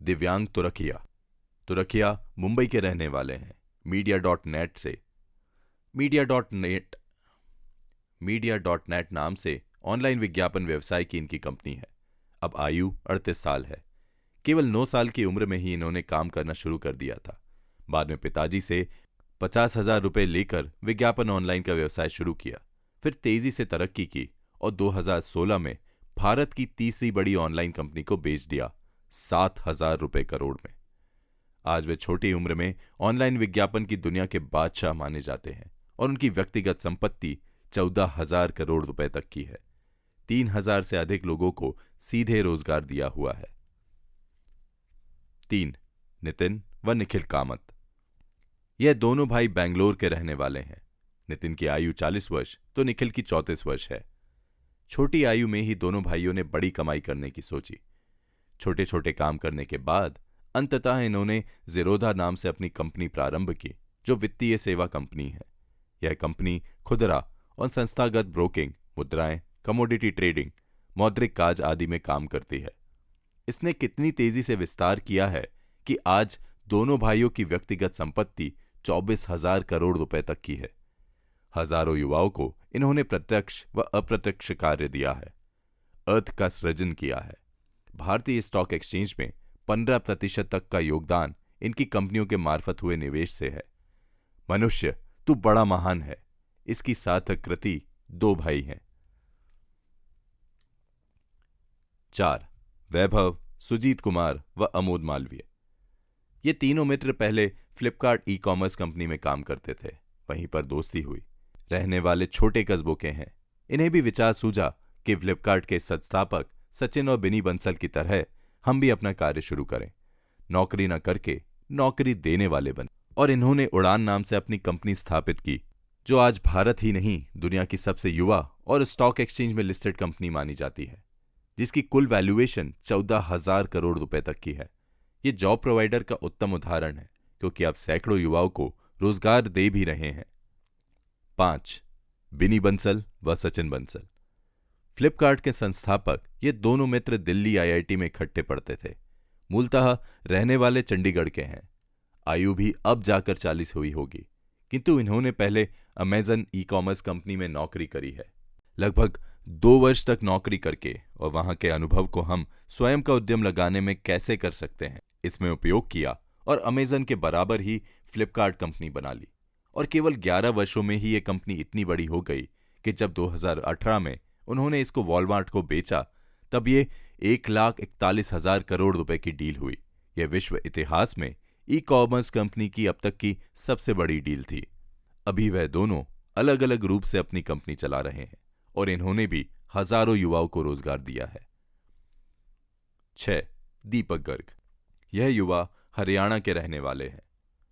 दिव्यांग तुरखिया। तुरखिया मुंबई के रहने वाले हैं। मीडिया.नेट नाम से ऑनलाइन विज्ञापन व्यवसाय की इनकी कंपनी है। अब आयु 38 साल है। केवल 9 साल की उम्र में ही इन्होंने काम करना शुरू कर दिया था। बाद में पिताजी से 50,000 रुपए लेकर विज्ञापन ऑनलाइन का व्यवसाय शुरू किया, फिर तेजी से तरक्की की और 2016 में भारत की तीसरी बड़ी ऑनलाइन कंपनी को बेच दिया 7,000 रुपए करोड़ में। आज वे छोटी उम्र में ऑनलाइन विज्ञापन की दुनिया के बादशाह माने जाते हैं और उनकी व्यक्तिगत संपत्ति 14,000 करोड़ रुपए तक की है। 3,000 से अधिक लोगों को सीधे रोजगार दिया हुआ है। 3. नितिन व निखिल कामत। यह दोनों भाई बेंगलोर के रहने वाले हैं। नितिन की आयु 40 वर्ष तो निखिल की 34 वर्ष है। छोटी आयु में ही दोनों भाइयों ने बड़ी कमाई करने की सोची। छोटे छोटे काम करने के बाद अंततः इन्होंने ज़ीरोधा नाम से अपनी कंपनी प्रारंभ की, जो वित्तीय सेवा कंपनी है। यह कंपनी खुदरा और संस्थागत ब्रोकिंग, मुद्राएं, कमोडिटी ट्रेडिंग, मौद्रिक काज आदि में काम करती है। इसने कितनी तेजी से विस्तार किया है कि आज दोनों भाइयों की व्यक्तिगत संपत्ति 24,000 करोड़ रुपए तक की है। हजारों युवाओं को इन्होंने प्रत्यक्ष व अप्रत्यक्ष कार्य दिया है, अर्थ का सृजन किया है। भारतीय स्टॉक एक्सचेंज में 15% तक का योगदान इनकी कंपनियों के मार्फत हुए निवेश से है। मनुष्य तू बड़ा महान है, इसकी सार्थक कृति 2 भाई हैं। 4. वैभव सुजीत कुमार व अमोद मालवीय। ये तीनों मित्र पहले फ्लिपकार्ट ई कॉमर्स कंपनी में काम करते थे। वहीं पर दोस्ती हुई। रहने वाले छोटे कस्बों के हैं। इन्हें भी विचार सूझा कि फ्लिपकार्ट के संस्थापक सचिन और बिनी बंसल की तरह हम भी अपना कार्य शुरू करें। नौकरी न करके नौकरी देने वाले बने और इन्होंने उड़ान नाम से अपनी कंपनी स्थापित की, जो आज भारत ही नहीं दुनिया की सबसे युवा और स्टॉक एक्सचेंज में लिस्टेड कंपनी मानी जाती है, जिसकी कुल वैल्यूएशन 14,000 करोड़ रुपए तक की है। ये जॉब प्रोवाइडर का उत्तम उदाहरण है, क्योंकि अब सैकड़ों युवाओं को रोजगार दे भी रहे हैं। 5. बिनी बंसल व सचिन बंसल। फ्लिपकार्ट के संस्थापक ये दोनों मित्र दिल्ली आईआईटी में इकट्ठे पढ़ते थे। मूलतः रहने वाले चंडीगढ़ के हैं। आयु भी अब जाकर 40 हुई होगी, किंतु इन्होंने पहले अमेजन ई कॉमर्स कंपनी में नौकरी करी है। लगभग 2 वर्ष तक नौकरी करके और वहां के अनुभव को हम स्वयं का उद्यम लगाने में कैसे कर सकते हैं, इसमें उपयोग किया और अमेजन के बराबर ही फ्लिपकार्ट कंपनी बना ली। और केवल 11 वर्षों में ही ये कंपनी इतनी बड़ी हो गई कि जब 2018 में उन्होंने इसको वॉलमार्ट को बेचा, तब ये 1,41,000 करोड़ रुपए की डील हुई। यह विश्व इतिहास में ई कॉमर्स कंपनी की अब तक की सबसे बड़ी डील थी। अभी वह दोनों अलग अलग रूप से अपनी कंपनी चला रहे हैं और इन्होंने भी हजारों युवाओं को रोजगार दिया है। 6. दीपक गर्ग। यह युवा हरियाणा के रहने वाले हैं।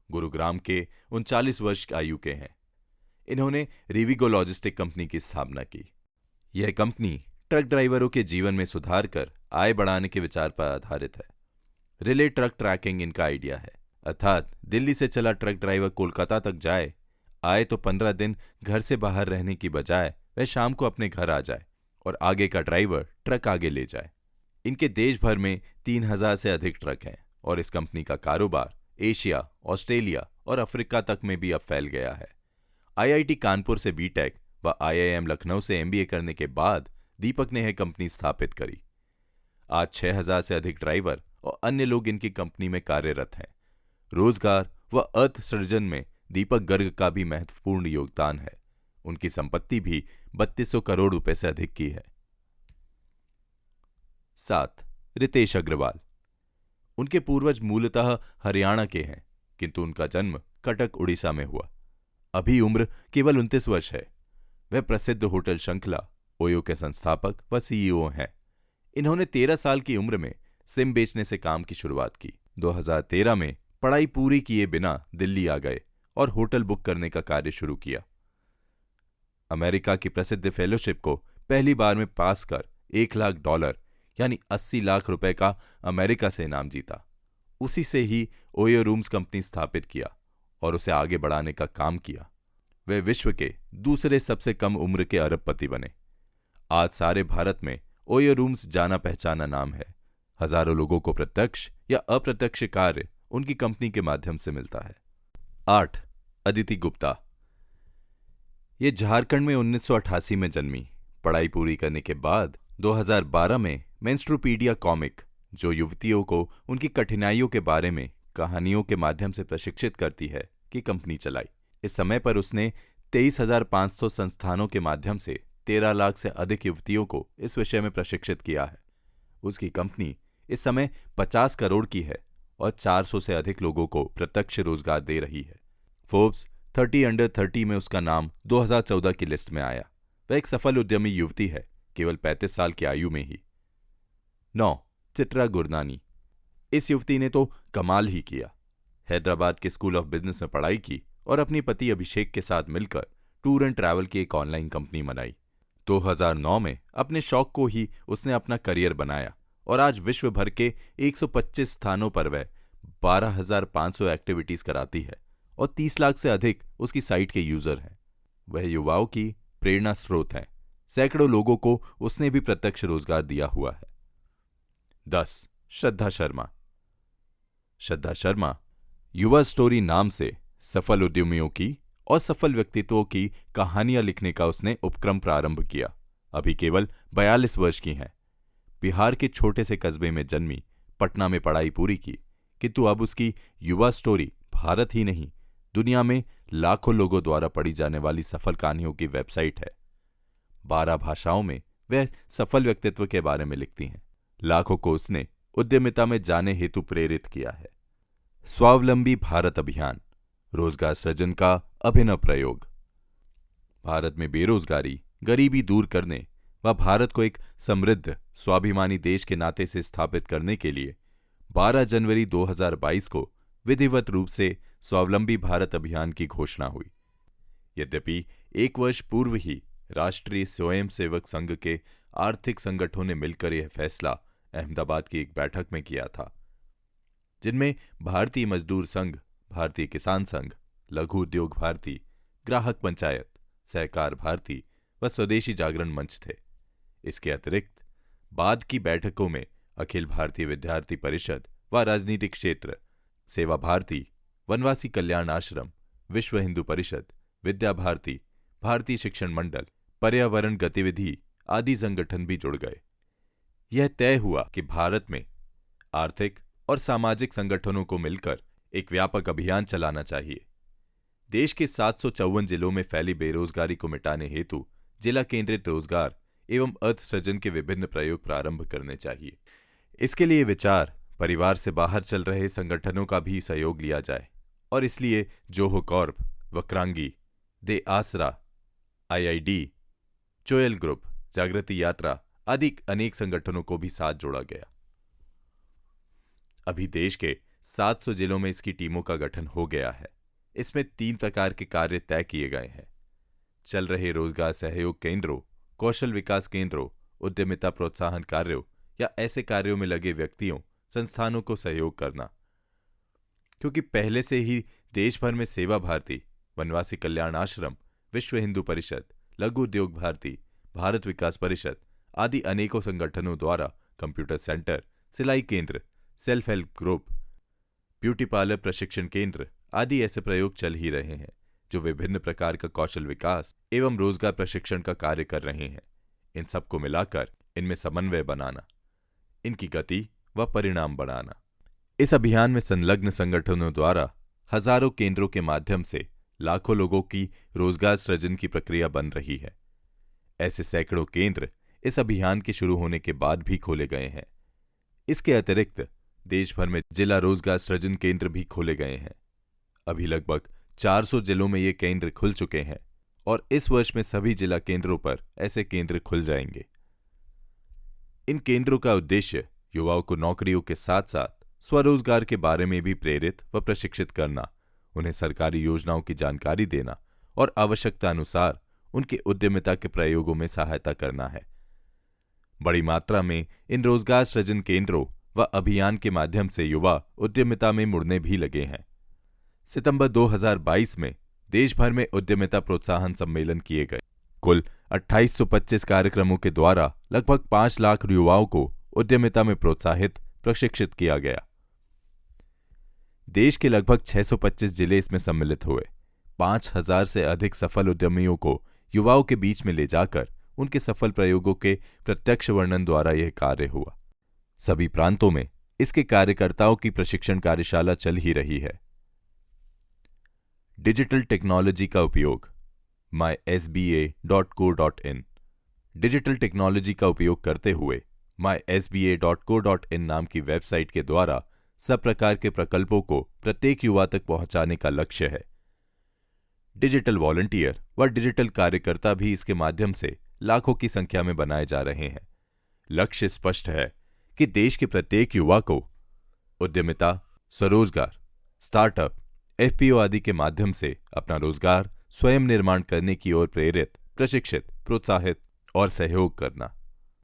गुरुग्राम के 39 वर्ष की आयु के हैं। इन्होंने रिविगो लॉजिस्टिक कंपनी की स्थापना की। यह कंपनी ट्रक ड्राइवरों के जीवन में सुधार कर आय बढ़ाने के विचार पर आधारित है। रिले ट्रक ट्रैकिंग इनका आइडिया है, अर्थात दिल्ली से चला ट्रक ड्राइवर कोलकाता तक जाए, आए तो 15 दिन घर से बाहर रहने की बजाय वह शाम को अपने घर आ जाए और आगे का ड्राइवर ट्रक आगे ले जाए। इनके देश भर में 3,000 से अधिक ट्रक हैं और इस कंपनी का कारोबार एशिया, ऑस्ट्रेलिया और अफ्रीका तक में भी अब फैल गया है। आईआईटी कानपुर से बीटेक व आईआईएम लखनऊ से एमबीए करने के बाद दीपक ने यह कंपनी स्थापित करी। आज 6,000 से अधिक ड्राइवर और अन्य लोग इनकी कंपनी में कार्यरत हैं। रोजगार व अर्थ सृजन में दीपक गर्ग का भी महत्वपूर्ण योगदान है। उनकी संपत्ति भी 3200 करोड़ रुपए से अधिक की है। 7. रितेश अग्रवाल। उनके पूर्वज मूलतः हरियाणा के हैं, किंतु उनका जन्म कटक उड़ीसा में हुआ। अभी उम्र केवल 29 वर्ष है। वह प्रसिद्ध होटल श्रृंखला ओयो के संस्थापक व सीईओ हैं। इन्होंने 13 साल की उम्र में सिम बेचने से काम की शुरुआत की। 2013 में पढ़ाई पूरी किए बिना दिल्ली आ गए और होटल बुक करने का कार्य शुरू किया। अमेरिका की प्रसिद्ध फेलोशिप को पहली बार में पास कर $1,00,000 यानी 80 लाख रुपए का अमेरिका से इनाम जीता। उसी से ही ओयो रूम्स कंपनी स्थापित किया और उसे आगे बढ़ाने का काम किया। वे विश्व के दूसरे सबसे कम उम्र के अरबपति बने। आज सारे भारत में ओयो रूम्स जाना पहचाना नाम है। हजारों लोगों को प्रत्यक्ष या अप्रत्यक्ष कार्य उनकी कंपनी के माध्यम से मिलता है। 8. अदिति गुप्ता। ये झारखंड में 1988 में जन्मी। पढ़ाई पूरी करने के बाद 2012 में मेंस्ट्रुपीडिया कॉमिक, जो युवतियों को उनकी कठिनाइयों के बारे में कहानियों के माध्यम से प्रशिक्षित करती है, की कंपनी चलाई। इस समय पर उसने 23,500 संस्थानों के माध्यम से 13 लाख से अधिक युवतियों को इस विषय में प्रशिक्षित किया है। उसकी कंपनी इस समय 50 करोड़ की है और 400 से अधिक लोगों को प्रत्यक्ष रोजगार दे रही है। फोर्ब्स 30 अंडर 30 में उसका नाम 2014 की लिस्ट में आया। वह एक सफल उद्यमी युवती है, केवल 35 साल की आयु में ही। 9. चित्रा गुरनानी। इस युवती ने तो कमाल ही किया। हैदराबाद के स्कूल ऑफ बिजनेस में पढ़ाई की और अपने पति अभिषेक के साथ मिलकर टूर एंड ट्रैवल की एक ऑनलाइन कंपनी बनाई। 2009 में अपने शौक को ही उसने अपना करियर बनाया और आज विश्व भर के 125 स्थानों पर वह 12,500 एक्टिविटीज कराती है और 30 लाख से अधिक उसकी साइट के यूजर हैं। वह युवाओं की प्रेरणा स्रोत हैं। सैकड़ों लोगों को उसने भी प्रत्यक्ष रोजगार दिया हुआ है। 10. श्रद्धा शर्मा। श्रद्धा शर्मा युवा स्टोरी नाम से सफल उद्यमियों की और सफल व्यक्तित्वों की कहानियां लिखने का उसने उपक्रम प्रारंभ किया। अभी केवल 42 वर्ष की हैं। बिहार के छोटे से कस्बे में जन्मी, पटना में पढ़ाई पूरी की, किंतु अब उसकी युवा स्टोरी भारत ही नहीं दुनिया में लाखों लोगों द्वारा पढ़ी जाने वाली सफल कहानियों की वेबसाइट है। 12 भाषाओं में वह सफल व्यक्तित्व के बारे में लिखती हैं। लाखों को उसने उद्यमिता में जाने हेतु प्रेरित किया है। स्वावलंबी भारत अभियान, रोजगार सृजन का अभिनव प्रयोग। भारत में बेरोजगारी, गरीबी दूर करने व भारत को एक समृद्ध, स्वाभिमानी देश के नाते से स्थापित करने के लिए 12 जनवरी 2022 को विधिवत रूप से स्वावलंबी भारत अभियान की घोषणा हुई। यद्यपि एक वर्ष पूर्व ही राष्ट्रीय स्वयंसेवक संघ के आर्थिक संगठनों ने मिलकर यह फैसला अहमदाबाद की एक बैठक में किया था, जिनमें भारतीय मजदूर संघ, भारतीय किसान संघ, लघु उद्योग भारती, ग्राहक पंचायत, सहकार भारती व स्वदेशी जागरण मंच थे। इसके अतिरिक्त बाद की बैठकों में अखिल भारतीय विद्यार्थी परिषद व राजनीतिक क्षेत्र, सेवा भारती, वनवासी कल्याण आश्रम, विश्व हिंदू परिषद, विद्या भारती, भारतीय शिक्षण मंडल, पर्यावरण गतिविधि आदि संगठन भी जुड़ गए। यह तय हुआ कि भारत में आर्थिक और सामाजिक संगठनों को मिलकर एक व्यापक अभियान चलाना चाहिए। देश के 754 जिलों में फैली बेरोजगारी को मिटाने हेतु जिला केंद्रित रोजगार एवं अर्थ सृजन के विभिन्न प्रयोग प्रारंभ करने चाहिए। इसके लिए विचार परिवार से बाहर चल रहे संगठनों का भी सहयोग लिया जाए और इसलिए जोहो कॉर्प, वक्रांगी, दे आसरा, IID, चोयल ग्रुप, जागृति यात्रा आदि अनेक संगठनों को भी साथ जोड़ा गया। अभी देश के 700 जिलों में इसकी टीमों का गठन हो गया है। इसमें 3 प्रकार के कार्य तय किए गए हैं: चल रहे रोजगार सहयोग केंद्रों, कौशल विकास केंद्रों, उद्यमिता प्रोत्साहन कार्यों या ऐसे कार्यों में लगे व्यक्तियों, संस्थानों को सहयोग करना। क्योंकि पहले से ही देश भर में सेवा भारती, वनवासी कल्याण आश्रम, विश्व हिंदू परिषद, लघु उद्योग भारती, भारत विकास परिषद आदि अनेकों संगठनों द्वारा कंप्यूटर सेंटर, सिलाई केंद्र, self help group, beauty parlour प्रशिक्षण केंद्र आदि ऐसे प्रयोग चल ही रहे हैं, जो विभिन्न प्रकार का कौशल विकास एवं रोजगार प्रशिक्षण का कार्य कर रहे हैं। इन सबको मिलाकर इनमें समन्वय बनाना, इनकी गति व परिणाम बढ़ाना। इस अभियान में संलग्न संगठनों द्वारा हजारों केंद्रों के माध्यम से लाखों लोगों की रोजगार सृजन की प्रक्रिया बन रही है। ऐसे सैकड़ों केंद्र इस अभियान के शुरू होने के बाद भी खोले गए हैं। इसके अतिरिक्त देश भर में जिला रोजगार सृजन केंद्र भी खोले गए हैं। अभी लगभग 400 जिलों में ये केंद्र खुल चुके हैं और इस वर्ष में सभी जिला केंद्रों पर ऐसे केंद्र खुल जाएंगे। इन केंद्रों का उद्देश्य युवाओं को नौकरियों के साथ साथ स्वरोजगार के बारे में भी प्रेरित व प्रशिक्षित करना, उन्हें सरकारी योजनाओं की जानकारी देना और आवश्यकता अनुसार उनके उद्यमिता के प्रयोगों में सहायता करना है। बड़ी मात्रा में इन रोजगार सृजन केंद्रों व अभियान के माध्यम से युवा उद्यमिता में मुड़ने भी लगे हैं। सितंबर 2022 में देश भर में उद्यमिता प्रोत्साहन सम्मेलन किए गए। कुल 2825 कार्यक्रमों के द्वारा लगभग 5 लाख युवाओं को उद्यमिता में प्रोत्साहित, प्रशिक्षित किया गया। देश के लगभग 625 जिले इसमें सम्मिलित हुए। 5000 से अधिक सफल उद्यमियों को युवाओं के बीच में ले जाकर उनके सफल प्रयोगों के प्रत्यक्ष वर्णन द्वारा यह कार्य हुआ। सभी प्रांतों में इसके कार्यकर्ताओं की प्रशिक्षण कार्यशाला चल ही रही है। डिजिटल टेक्नोलॉजी का उपयोग, mysba.co.in। डिजिटल टेक्नोलॉजी का उपयोग करते हुए mysba.co.in नाम की वेबसाइट के द्वारा सब प्रकार के प्रकल्पों को प्रत्येक युवा तक पहुंचाने का लक्ष्य है। डिजिटल वॉलंटियर व डिजिटल कार्यकर्ता भी इसके माध्यम से लाखों की संख्या में बनाए जा रहे हैं। लक्ष्य स्पष्ट है कि देश के प्रत्येक युवा को उद्यमिता, स्वरोजगार, स्टार्टअप, FPO आदि के माध्यम से अपना रोजगार स्वयं निर्माण करने की ओर प्रेरित, प्रशिक्षित, प्रोत्साहित और सहयोग करना।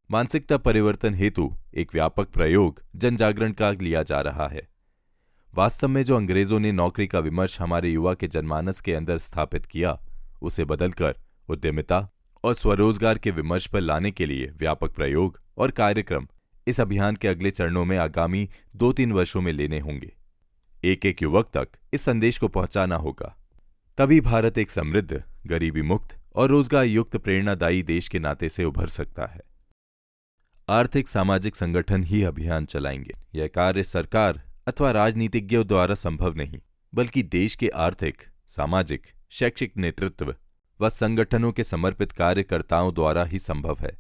मानसिकता परिवर्तन हेतु एक व्यापक प्रयोग जनजागरण का लिया जा रहा है। वास्तव में जो अंग्रेजों ने नौकरी का विमर्श हमारे युवा के जनमानस के अंदर स्थापित किया, उसे बदलकर उद्यमिता और स्वरोजगार के विमर्श पर लाने के लिए व्यापक प्रयोग और कार्यक्रम इस अभियान के अगले चरणों में आगामी 2-3 वर्षों में लेने होंगे। एक एक युवक तक इस संदेश को पहुंचाना होगा। तभी भारत एक समृद्ध, गरीबी मुक्त और रोजगार युक्त प्रेरणादायी देश के नाते से उभर सकता है। आर्थिक सामाजिक संगठन ही अभियान चलाएंगे। यह कार्य सरकार अथवा राजनीतिज्ञों द्वारा संभव नहीं, बल्कि देश के आर्थिक, सामाजिक, शैक्षिक नेतृत्व व संगठनों के समर्पित कार्यकर्ताओं द्वारा ही संभव है।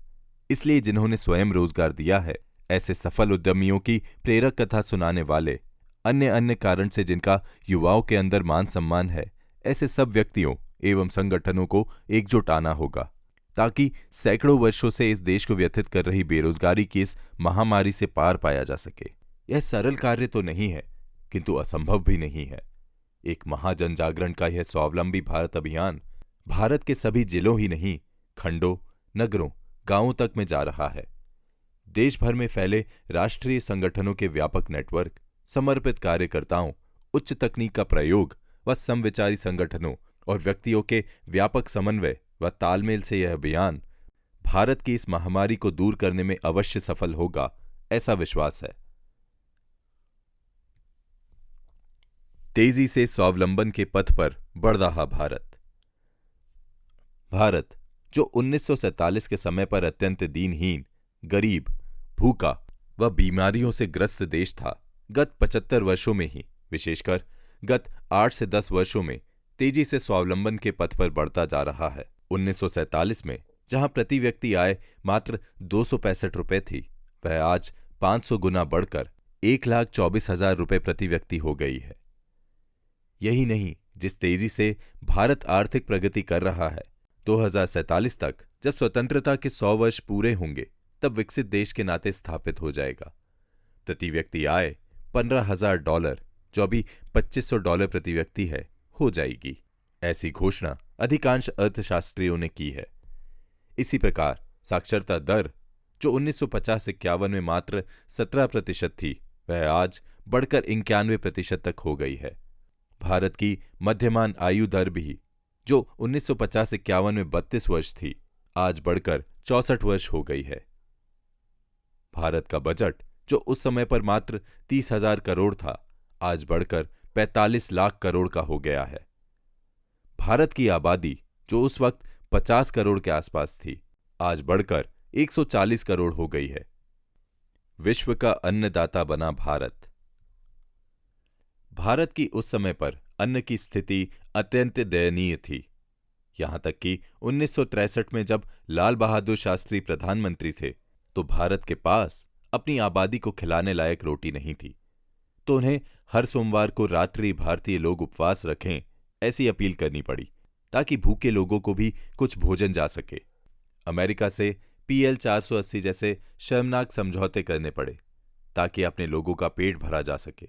इसलिए जिन्होंने स्वयं रोजगार दिया है, ऐसे सफल उद्यमियों की प्रेरक कथा सुनाने वाले, अन्य अन्य कारण से जिनका युवाओं के अंदर मान सम्मान है, ऐसे सब व्यक्तियों एवं संगठनों को एकजुट आना होगा, ताकि सैकड़ों वर्षों से इस देश को व्यथित कर रही बेरोजगारी की इस महामारी से पार पाया जा सके। यह सरल कार्य तो नहीं है, किंतु असंभव भी नहीं है। एक महाजन जागरण का यह स्वावलंबी भारत अभियान भारत के सभी जिलों ही नहीं, खंडों, नगरों, गांवों तक में जा रहा है। देश भर में फैले राष्ट्रीय संगठनों के व्यापक नेटवर्क, समर्पित कार्यकर्ताओं, उच्च तकनीक का प्रयोग व समविचारी संगठनों और व्यक्तियों के व्यापक समन्वय व तालमेल से यह अभियान भारत की इस महामारी को दूर करने में अवश्य सफल होगा, ऐसा विश्वास है। तेजी से स्वावलंबन के पथ पर बढ़ रहा भारत। भारत, जो 1947 के समय पर अत्यंत दीनहीन, गरीब, भूखा व बीमारियों से ग्रस्त देश था, गत 75 वर्षों में ही, विशेषकर गत 8 से 10 वर्षों में तेजी से स्वावलंबन के पथ पर बढ़ता जा रहा है। 1947 में जहां प्रति व्यक्ति आय मात्र 265 रुपए थी, वह आज 500 गुना बढ़कर 1,24,000 रुपए प्रति व्यक्ति हो गई है। यही नहीं, जिस तेजी से भारत आर्थिक प्रगति कर रहा है, 2047 तक जब स्वतंत्रता के 100 वर्ष पूरे होंगे, तब विकसित देश के नाते स्थापित हो जाएगा। प्रति व्यक्ति आय $15,000, जो अभी $2,500 प्रति व्यक्ति है, हो जाएगी। ऐसी घोषणा अधिकांश अर्थशास्त्रियों ने की है। इसी प्रकार साक्षरता दर, जो 1950-51 में मात्र 17% थी, वह आज बढ़कर 91% तक हो गई है। भारत की मध्यमान आयु दर भी, जो 1950-51 में 32 वर्ष थी, आज बढ़कर 64 वर्ष हो गई है। भारत का बजट, जो उस समय पर मात्र 30,000 करोड़ था, आज बढ़कर 45 लाख करोड़ का हो गया है। भारत की आबादी, जो उस वक्त 50 करोड़ के आसपास थी, आज बढ़कर 140 करोड़ हो गई है। विश्व का अन्नदाता बना भारत। भारत की उस समय पर अन्न की स्थिति अत्यंत दयनीय थी। यहां तक कि 1963 में जब लाल बहादुर शास्त्री प्रधानमंत्री थे, तो भारत के पास अपनी आबादी को खिलाने लायक रोटी नहीं थी। तो उन्हें हर सोमवार को रात्रि भारतीय लोग उपवास रखें, ऐसी अपील करनी पड़ी, ताकि भूखे लोगों को भी कुछ भोजन जा सके। अमेरिका से PL 480 जैसे शर्मनाक समझौते करने पड़े, ताकि अपने लोगों का पेट भरा जा सके।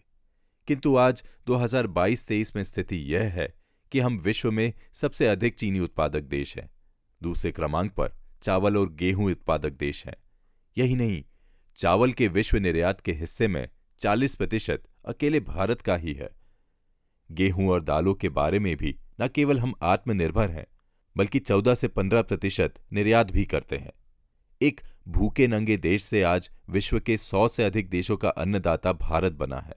किंतु आज 2022-23 में स्थिति यह है कि हम विश्व में सबसे अधिक चीनी उत्पादक देश हैं। दूसरे क्रमांक पर चावल और गेहूं उत्पादक देश हैं। यही नहीं, चावल के विश्व निर्यात के हिस्से में 40% अकेले भारत का ही है। गेहूं और दालों के बारे में भी न केवल हम आत्मनिर्भर हैं, बल्कि 14 से 15% निर्यात भी करते हैं। एक भूखे नंगे देश से आज विश्व के 100 से अधिक देशों का अन्नदाता भारत बना है।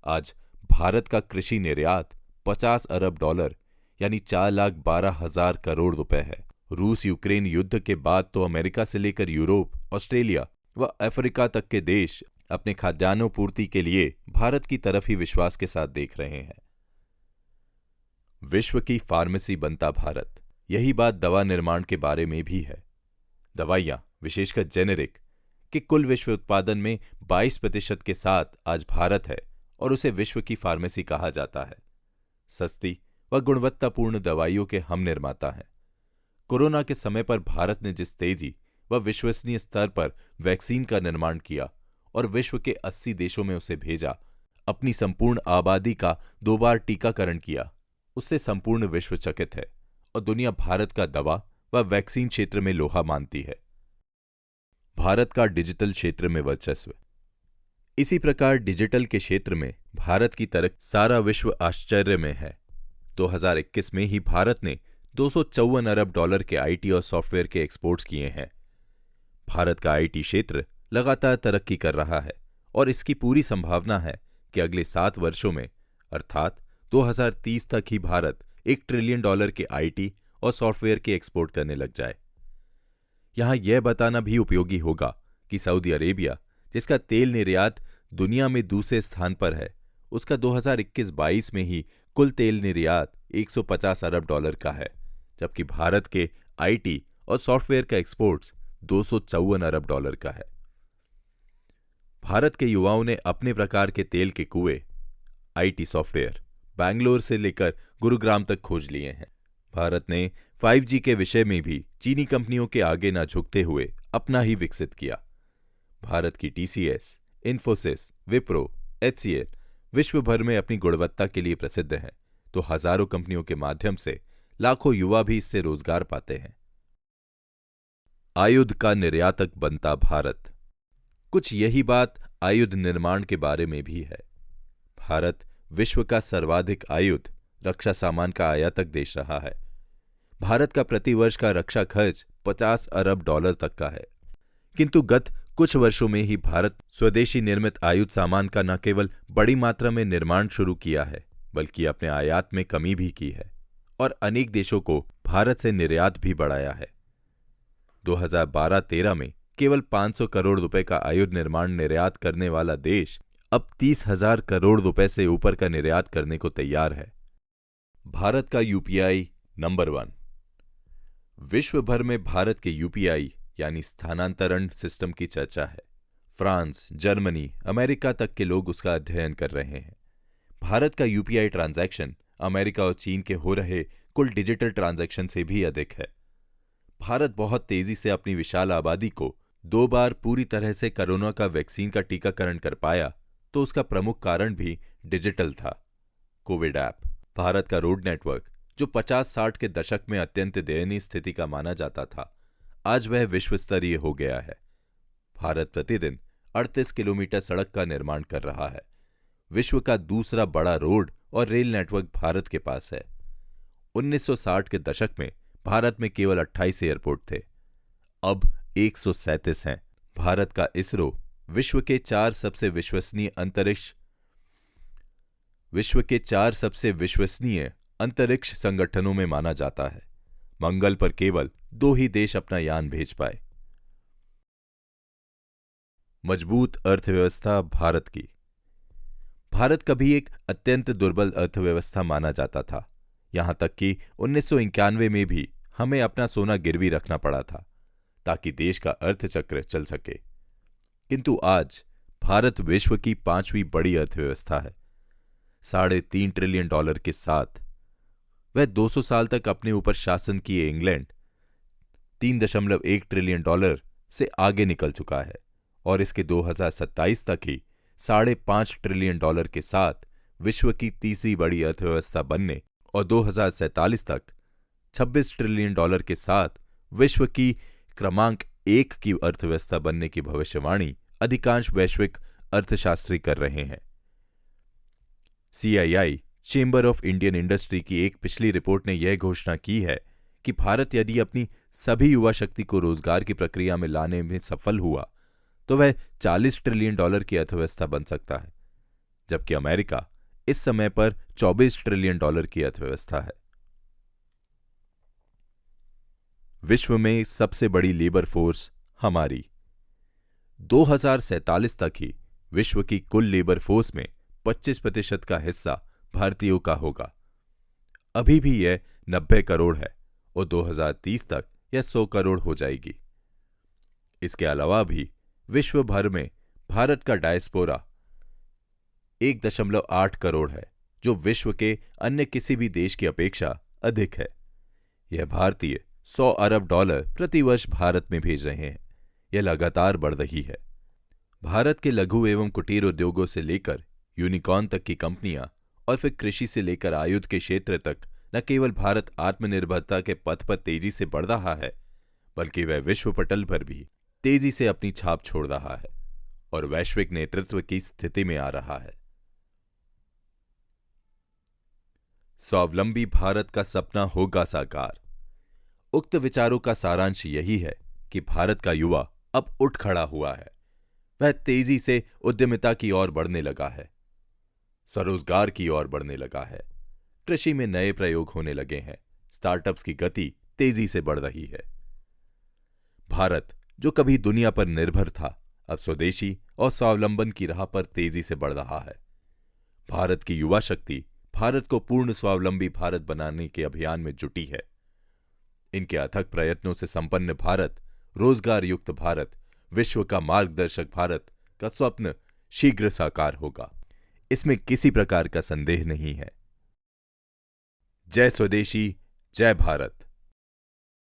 आज भारत का कृषि निर्यात $50 अरब यानी 4,12,000 करोड़ रुपए है। रूस यूक्रेन युद्ध के बाद तो अमेरिका से लेकर यूरोप, ऑस्ट्रेलिया व अफ्रीका तक के देश अपने खाद्यान्नों पूर्ति के लिए भारत की तरफ ही विश्वास के साथ देख रहे हैं। विश्व की फार्मेसी बनता भारत। यही बात दवा निर्माण के बारे में भी है। दवाइयां, विशेषकर जेनेरिक, के कुल विश्व उत्पादन में 22% के साथ आज भारत है और उसे विश्व की फार्मेसी कहा जाता है। सस्ती व गुणवत्तापूर्ण दवाइयों के हम निर्माता हैं। कोरोना के समय पर भारत ने जिस तेजी व विश्वसनीय स्तर पर वैक्सीन का निर्माण किया और विश्व के 80 देशों में उसे भेजा, अपनी संपूर्ण आबादी का 2 बार टीकाकरण किया, उससे संपूर्ण विश्व चकित है और दुनिया भारत का दवा व वैक्सीन क्षेत्र में लोहा मानती है। भारत का डिजिटल क्षेत्र में वर्चस्व। इसी प्रकार डिजिटल के क्षेत्र में भारत की तरफ सारा विश्व आश्चर्य में है। 2021 में ही भारत ने $254 अरब के आईटी और सॉफ्टवेयर के एक्सपोर्ट्स किए हैं। भारत का आईटी क्षेत्र लगातार तरक्की कर रहा है और इसकी पूरी संभावना है कि अगले 7 वर्षों में, अर्थात 2030 तक ही भारत $1 ट्रिलियन के आईटी और सॉफ्टवेयर के एक्सपोर्ट करने लग जाए। यहां यह बताना भी उपयोगी होगा कि सऊदी अरेबिया, जिसका तेल निर्यात दुनिया में दूसरे स्थान पर है, उसका 2021-22 में ही कुल तेल निर्यात $150 अरब का है, जबकि भारत के आईटी और सॉफ्टवेयर का एक्सपोर्ट्स $254 अरब का है। भारत के युवाओं ने अपने प्रकार के तेल के कुएं, आईटी सॉफ्टवेयर, बैंगलोर से लेकर गुरुग्राम तक खोज लिए हैं। भारत ने 5G के विषय में भी चीनी कंपनियों के आगे न झुकते हुए अपना ही विकसित किया। भारत की टीसीएस, इन्फोसिस, विप्रो, एचसीएल विश्व भर में अपनी गुणवत्ता के लिए प्रसिद्ध हैं, तो हजारों कंपनियों के माध्यम से लाखों युवा भी इससे रोजगार पाते हैं। आयुध का निर्यातक बनता भारत। कुछ यही बात आयुध निर्माण के बारे में भी है। भारत विश्व का सर्वाधिक आयुध रक्षा सामान का आयातक देश रहा है। भारत का प्रतिवर्ष का रक्षा खर्च 50 अरब डॉलर तक का है, किंतु गत कुछ वर्षों में ही भारत स्वदेशी निर्मित आयुध सामान का न केवल बड़ी मात्रा में निर्माण शुरू किया है, बल्कि अपने आयात में कमी भी की है और अनेक देशों को भारत से निर्यात भी बढ़ाया है। 2012-13 में केवल 500 करोड़ रुपए का आयुध निर्माण निर्यात करने वाला देश अब 30,000 करोड़ रुपए से ऊपर का निर्यात करने को तैयार है। भारत का यूपीआई नंबर 1। विश्व भर में भारत के यूपीआई यानी स्थानांतरण सिस्टम की चर्चा है। फ्रांस, जर्मनी, अमेरिका तक के लोग उसका अध्ययन कर रहे हैं। भारत का यूपीआई ट्रांजैक्शन अमेरिका और चीन के हो रहे कुल डिजिटल ट्रांजैक्शन से भी अधिक है। भारत बहुत तेजी से अपनी विशाल आबादी को 2 बार पूरी तरह से कोरोना का वैक्सीन का टीकाकरण कर पाया, तो उसका प्रमुख कारण भी डिजिटल था। Covid app. भारत का रोड नेटवर्क, जो 50-60 के दशक में अत्यंत दयनीय स्थिति का माना जाता था, आज वह विश्व स्तरीय हो गया है। भारत प्रतिदिन 38 किलोमीटर सड़क का निर्माण कर रहा है। विश्व का दूसरा बड़ा रोड और रेल नेटवर्क भारत के पास है। 1960 के दशक में भारत में केवल 28 एयरपोर्ट थे, अब 137 हैं। भारत का इसरो विश्व के 4 सबसे विश्वसनीय अंतरिक्ष संगठनों में माना जाता है। मंगल पर केवल 2 ही देश अपना यान भेज पाए। मजबूत अर्थव्यवस्था भारत की। भारत कभी एक अत्यंत दुर्बल अर्थव्यवस्था माना जाता था, यहां तक कि 1991 में भी हमें अपना सोना गिरवी रखना पड़ा था ताकि देश का अर्थचक्र चल सके। किंतु आज भारत विश्व की 5वीं बड़ी अर्थव्यवस्था है। $3.5 ट्रिलियन के साथ वह 200 साल तक अपने ऊपर शासन किए इंग्लैंड $3.1 ट्रिलियन से आगे निकल चुका है और इसके 2027 तक ही $5.5 ट्रिलियन के साथ विश्व की तीसरी बड़ी अर्थव्यवस्था बनने और 2047 तक $26 ट्रिलियन के साथ विश्व की क्रमांक 1 की अर्थव्यवस्था बनने की भविष्यवाणी अधिकांश वैश्विक अर्थशास्त्री कर रहे हैं। CII chamber of Indian industry की एक पिछली रिपोर्ट ने यह घोषणा की है कि भारत यदि अपनी सभी युवा शक्ति को रोजगार की प्रक्रिया में लाने में सफल हुआ तो वह $40 ट्रिलियन की अर्थव्यवस्था बन सकता है, जबकि अमेरिका इस समय पर $24 ट्रिलियन की अर्थव्यवस्था है। विश्व में सबसे बड़ी लेबर फोर्स हमारी। 2047 तक ही विश्व की कुल लेबर फोर्स में 25% का हिस्सा भारतीयों का होगा। अभी भी यह 90 करोड़ है और 2030 तक यह 100 करोड़ हो जाएगी। इसके अलावा भी विश्व भर में भारत का डायस्पोरा 1.8 करोड़ है, जो विश्व के अन्य किसी भी देश की अपेक्षा अधिक है। यह भारतीय $100 अरब प्रतिवर्ष भारत में भेज रहे हैं। यह लगातार बढ़ रही है। भारत के लघु एवं कुटीर उद्योगों से लेकर यूनिकॉर्न तक की कंपनियां और फिर कृषि से लेकर आयुध के क्षेत्र तक न केवल भारत आत्मनिर्भरता के पथ पर तेजी से बढ़ रहा है, बल्कि वह विश्व पटल पर भी तेजी से अपनी छाप छोड़ रहा है और वैश्विक नेतृत्व की स्थिति में आ रहा है। स्वावलंबी भारत का सपना होगा साकार। उक्त विचारों का सारांश यही है कि भारत का युवा अब उठ खड़ा हुआ है। वह तेजी से उद्यमिता की ओर बढ़ने लगा है, स्वरोजगार की ओर बढ़ने लगा है। कृषि में नए प्रयोग होने लगे हैं। स्टार्टअप्स की गति तेजी से बढ़ रही है। भारत, जो कभी दुनिया पर निर्भर था, अब स्वदेशी और स्वावलंबन की राह पर तेजी से बढ़ रहा है। भारत की युवा शक्ति भारत को पूर्ण स्वावलंबी भारत बनाने के अभियान में जुटी है। इनके अथक प्रयत्नों से संपन्न भारत, रोजगार युक्त भारत, विश्व का मार्गदर्शक भारत का स्वप्न शीघ्र साकार होगा, इसमें किसी प्रकार का संदेह नहीं है। जय स्वदेशी, जय भारत।